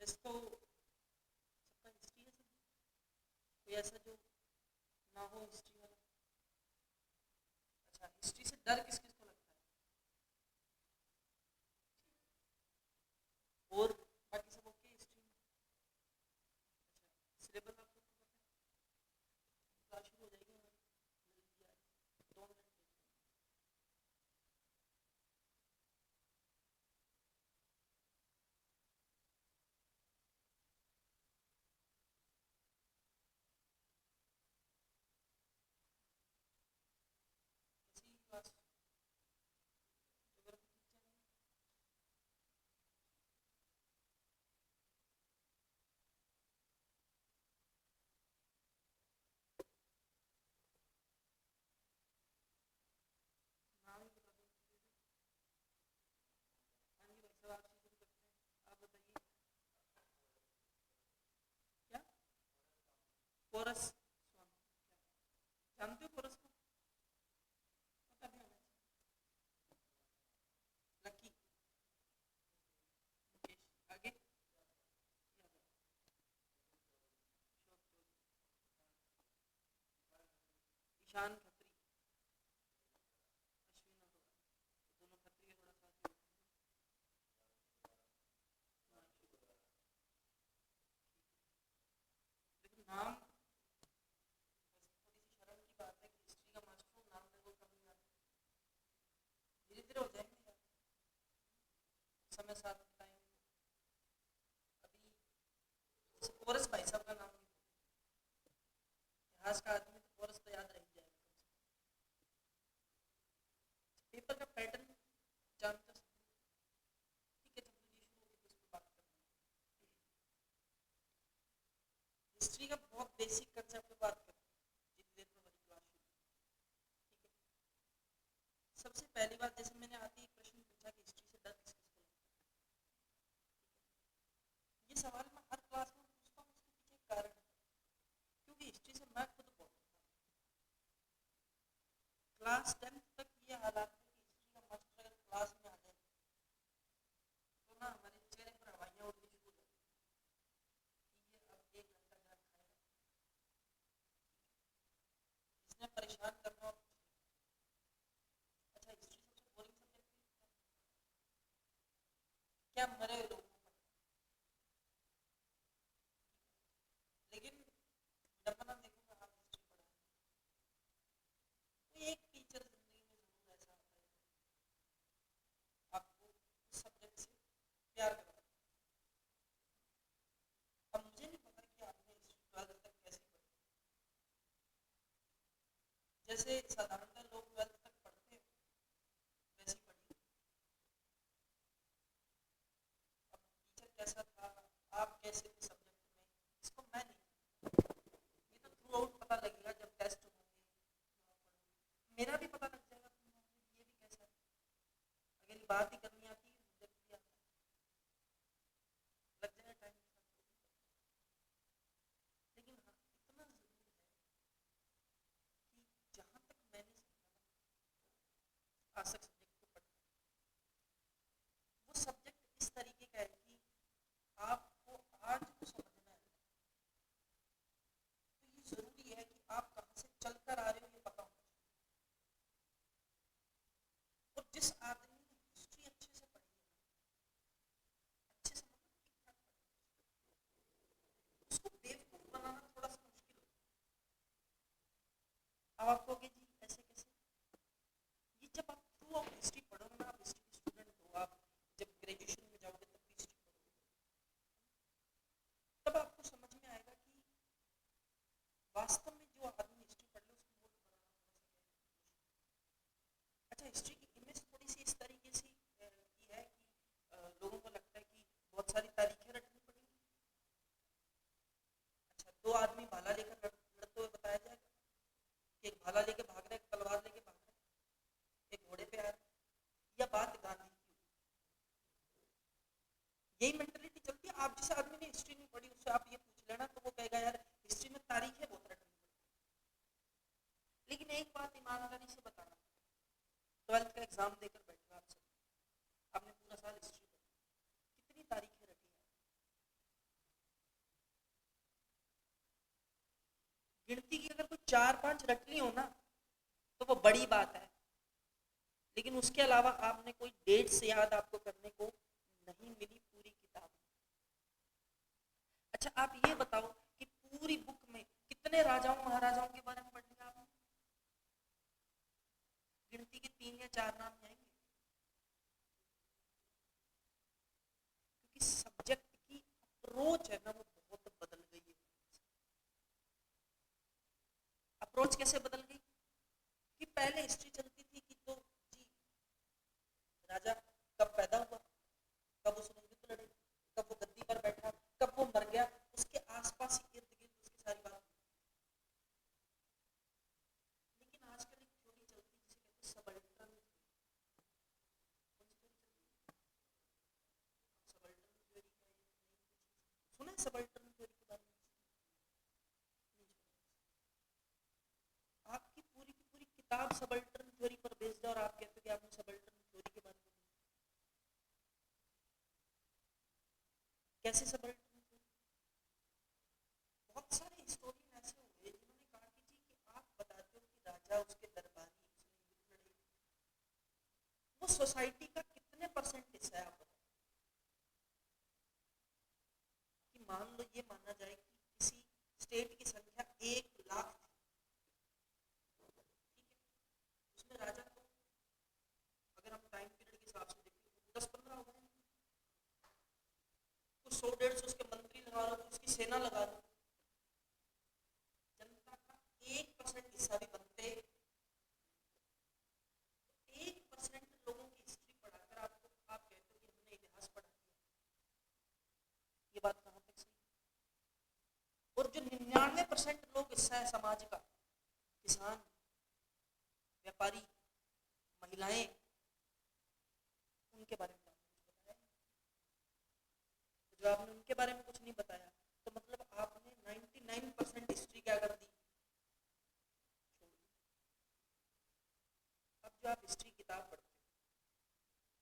वैसे तो सबका हिस्ट्री है सब, कोई ऐसा जो ना हो हिस्ट्री वाला। अच्छा, हिस्ट्री से डर किस किस को लगता है? और बाकी सब ओके हिस्ट्री में? अच्छा, सिलेबस आप सबको पता है? क्लास शुरू हो जाएगी हमारी जल्दी आ रही 2 मिनट में। ऐसी क्लास ज्योग्राफी ठीक चलेगी? नाम ही बता दो। हाँ जी भाई साहब, आपसे शुरू करते हैं, आप बताइए। क्या? Chorus song? क्या जानते हो कोरस को? पता भी होना चाहिए। लकी, मुकेश, आगे यादव, अशोक जोगी, ईशान खत्री, अश्विन अरोड़ा। तो दोनों खत्री के थोड़ा साथ ही होते हैं। हिमांशु गुप्ता। देखो नाम, वैसे थोड़ी सी शर्म की बात है कि हिस्ट्री का मास्टर हूँ, नाम मेरे को कम नहीं आता। धीरे धीरे हो जाएंगे यार, समय साथ बिताएंगे तो। अभी जैसे कोरस भाई साहब का नाम नहीं, इतिहास का आदमी तो कोरस तो याद रह ही जाएगा कम से कम। पेपर का पैटर्न जानते हो सब लोग? ठीक है, जब मुझे शुरू होगी तो इस पर बात करना। हिस्ट्री का बहुत बेसिक कंसेप्ट पे बात करते हैं, जितनी देर में हमारी क्लास शुरू। ठीक है, सबसे पहली बात, जैसे मैंने आते ही प्रश्न पूछा कि हिस्ट्री से डर किस किस को लगता है, ये सवाल मैं हर क्लास में पूछता हूँ, उसके पीछे एक कारण है। क्योंकि हिस्ट्री से मैं खुद बहुत डरता हूँ। क्लास 10th तक ये हालात है कि हिस्ट्री का मास्टर अगर क्लास में आ जाए तो ना हमारे चेहरे पर हवाइयाँ उड़नी शुरू हो जाती हैं कि ये अब 1 घंटा गान खाएगा, इसने परेशान करना और कुछ नहीं। अच्छा, हिस्ट्री सबसे बोरिंग सब्जेक्ट है क्या? मरे हुए लोगों को पढ़ना। लेकिन जब मैं देखूंगा आप हिस्ट्री पढ़ा है, तो एक टीचर जिंदगी में जरूर ऐसा आता है आपको उस सब्जेक्ट से प्यार करवाता है। अब मुझे नहीं पता कि आपने हिस्ट्री 12th तक कैसे पढ़ी, जैसे साधारणतः लोग 12th तक पढ़ते हैं वैसी पढ़ी। अब टीचर कैसा था, आप कैसे थे सब्जेक्ट में, इसको मैं नहीं, ये तो थ्रू आउट पता लगेगा जब टेस्ट होंगे, मेरा भी पता लग जाएगा तुम लोगों को ये भी कैसा है। अगर ये बात ही करनी आती है, सब्जेक्ट भी आता है, लग जाएगा टाइम के साथ, तो भी पता है। लेकिन हाँ, इतना जरूर है कि जहाँ तक मैंने समझा ना, आज तक सब्जेक्ट को पढ़ना, वो सब्जेक्ट इस तरीके का है कि आपको आज को समझना है तो ये जरूरी है कि आप कहाँ से चल कर आ रहे हो ये पता होना चाहिए। और जिस आदमी ने हिस्ट्री अच्छे से पढ़ी है ना, अच्छे से मतलब ठीक ठाक पढ़ी है, उसको बेवकूफ बनाना थोड़ा सा मुश्किल होता है। अब आप कहोगे जी ऐसे कैसे? ये जब आप थ्रू आउट हिस्ट्री पढ़ोगे ना, आप हिस्ट्री के स्टूडेंट हो, आप जब ग्रेजुएशन में जाओगे तब भी हिस्ट्री पढ़ोगे, तब आपको समझ में आएगा कि वास्तव में जो आदमी हिस्ट्री पढ़ ले उसको मूर्ख बनाना थोड़ा सा क्या है, मुश्किल। अच्छा, हिस्ट्री की इमेज थोड़ी सी इस तरीके से की है कि लोगों को लगता है कि बहुत सारी तारीखें रटनी पड़ेंगी। अच्छा, 2 आदमी भाला लेकर लड़ते हुए बताया जाएगा कि एक भाला लेके भाग रहा है, एक तलवार लेके भाग रहा है, एक घोड़े पे आ रहा है, या बात गांधी की होगी। यही मेंटेलिटी चलती है। आप जिस आदमी ने हिस्ट्री नहीं पढ़ी उससे आप ये पूछ लेना तो वो कहेगा यार हिस्ट्री में तारीखें बहुत रटनी पड़ती है। लेकिन एक बात ईमानदारी से बताना, 12th का एग्जाम देकर बैठे हो आप सब, आपने पूरा साल हिस्ट्री पढ़ी, कितनी तारीखें रटी हैं? गिनती की अगर कोई 4-5 रट ली हो ना तो वो बड़ी बात है, लेकिन उसके अलावा आपने कोई डेट्स याद आपको करने को नहीं मिली पूरी किताब। अच्छा आप ये बताओ कि पूरी बुक में कितने राजाओं महाराजाओं के बारे में पढ़ लिया आपने? गिनती के 3 या 4 नाम आएंगे, क्योंकि सब्जेक्ट की अप्रोच है ना वो बहुत बदल गई है। अप्रोच कैसे बदल गई कि पहले हिस्ट्री चलती थी कि तो जी राजा कब पैदा हुआ, कब उसने युद्ध लड़े, कब वो गद्दी पर बैठा, कब वो मर गया, उसके आसपास इर्द गिर्द उसकी सारी बात। लेकिन आजकल एक थ्योरी चलती है जिसे कहते हैं सबल्टर्न। सबल्टर्न थ्योरी क्या है? सुना है सबल्टर्न थ्योरी के बारे में? नहीं सुना। आपकी पूरी की पूरी किताब सबल्टर्न थ्योरी पर बेस्ड है और आप कहते हो कि आपने सबल्टर्न थ्योरी के बारे में कैसे सबल्टर्न थ्योरी? बहुत सारे हिस्टोरियन ऐसे हुए जिन्होंने कहा कि जी कि आप बताते हो कि राजा उसके दरबारी उसने युद्ध लड़े, वो सोसाइटी का कितने परसेंट हिस्सा है आप बताओ? कि मान लो ये माना जाए कि किसी स्टेट की संख्या 1 लाख थी, ठीक है, उसमें राजा तो अगर हम टाइम पीरियड के हिसाब से देखें तो 10-15 हो गए, कुछ 100-150 उसके मंत्री लगा लो, उसकी सेना लगा लो, जनता का 1% हिस्सा भी बनते, 1% लोगों की हिस्ट्री पढ़ाकर आपको आप कहते हो कि हमने इतिहास पढ़ा दिया, ये बात कहाँ तक सही? और जो 99% लोग हिस्सा है समाज का, किसान, व्यापारी, महिलाएं, उनके बारे में आपने कुछ बताया? जो आपने उनके बारे में कुछ नहीं बताया तो मतलब आपने 99% हिस्ट्री क्या कर दी? छोड़ दी। अब जो आप हिस्ट्री किताब पढ़ते हो,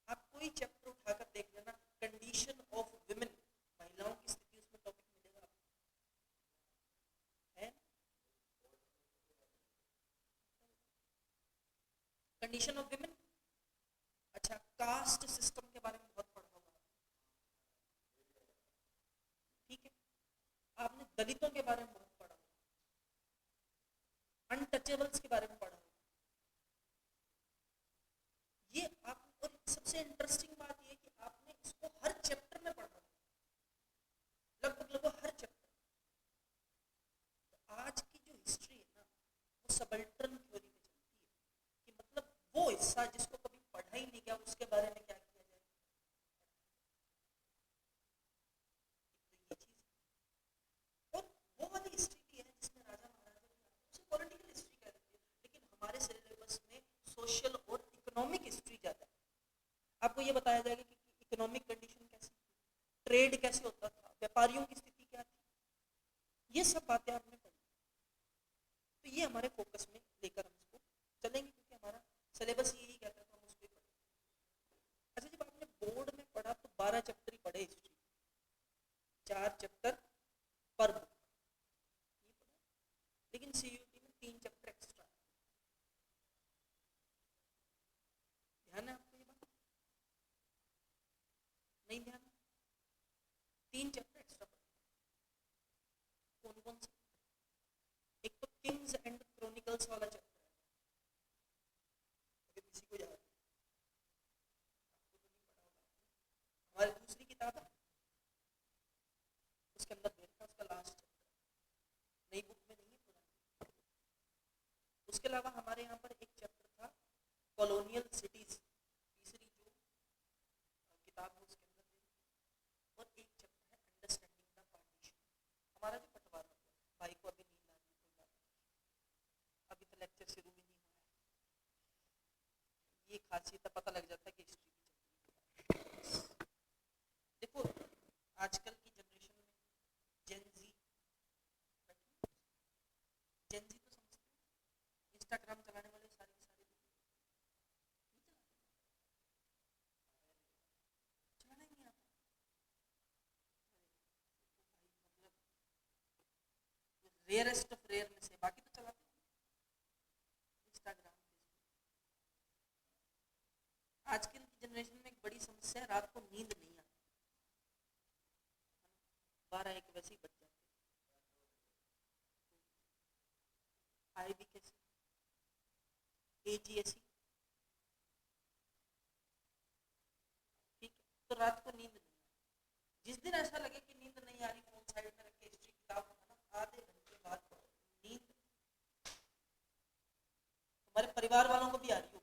आप कोई चैप्टर उठाकर देख लेना, कंडीशन ऑफ विमेन, महिलाओं की स्थिति, उसमें टॉपिक मिलेगा आपको, है कंडीशन ऑफ विमेन। अच्छा कास्ट सिस्टम के बारे में बहुत पढ़ा होगा, ठीक है, आपने दलितों के बारे में बहुत पढ़ा होगा, अनटचेबल्स के बारे में पढ़ा होगा, ये आप। और सबसे इंटरेस्टिंग बात ये कि आपने इसको हर चैप्टर में पढ़ा, लगभग लगभग हर चैप्टर। तो आज की जो हिस्ट्री है ना वो सबल्टर्न थ्योरी में चलती है, कि मतलब वो हिस्सा जिसको कभी पढ़ा ही नहीं गया उसके बारे में क्या किया जाए। एक तो ये चीज, और वो वाली हिस्ट्री भी है जिसमें राजा महाराजा उसे पॉलिटिकल हिस्ट्री कह देते हैं, लेकिन हमारे सिलेबस में सोशल और इकोनॉमिक हिस्ट्री ज्यादा है। आपको ये बताया जाएगा कि इकोनॉमिक कंडीशन कैसी, ट्रेड कैसे होता था, व्यापारियों की स्थिति क्या थी, ये सब बातें आपने पढ़ी। तो ये हमारे फोकस में लेकर हम इसको चलेंगे, क्योंकि हमारा सिलेबस यही कहता है तो हम उसको पढ़ें। अच्छा जब आपने बोर्ड में पढ़ा तो 12 चैप्टर ही पढ़े हिस्ट्री, 4 चैप्टर पर बुक, ये पढ़ा, लेकिन सीयूटी में 3 चैप्टर एक्स्ट्रा। ध्यान है आपको ये बात? नहीं ध्यान? 3 चैप्टर एक्स्ट्रा पढ़े। कौन कौन से? एक तो किंग्स एंड क्रॉनिकल्स वाला चैप्टर है, अगर किसी को याद है, आपको तो नहीं पढ़ा होगा, हमारी दूसरी किताब है उसके अंदर देखा उसका लास्ट चैप्टर, नई बुक में नहीं है पुरानी। उसके अलावा हमारे यहाँ पर एक चैप्टर था कॉलोनियल सिटीज, तीसरी जो किताब है उसके अंदर देखा, और एक चैप्टर है अंडरस्टैंडिंग द पार्टीशन। हमारा जो बंटवारा हुआ, भाई को अभी नींद आ रही है, कोई बात नहीं, अभी तो लेक्चर शुरू भी नहीं हुआ है, ये खासियत पता लग जाता है कि हिस्ट्री की चल रही है। देखो आजकल की जनरेशन में जेनजी, जेनजी तो समझते हो, इंस्टाग्राम चलाने वाले सारे के सारे नहीं चलाते, रेयरेस्ट ऑफ रेयरनेस है, बाकी तो चलाते हैं इंस्टाग्राम, फेसबुक। आजकल की जनरेशन में एक बड़ी समस्या है, रात को नींद नहीं आती, 12-1 वैसे ही बच जाते, आए भी कैसे, एज ही ऐसी, ठीक है। तो रात को नींद नहीं आती, जिस दिन ऐसा लगे कि नींद नहीं आ रही, फोन साइड में रख के हिस्ट्री किताब उठाना, आधे घंटे बाद नींद हमारे परिवार वालों को भी आ रही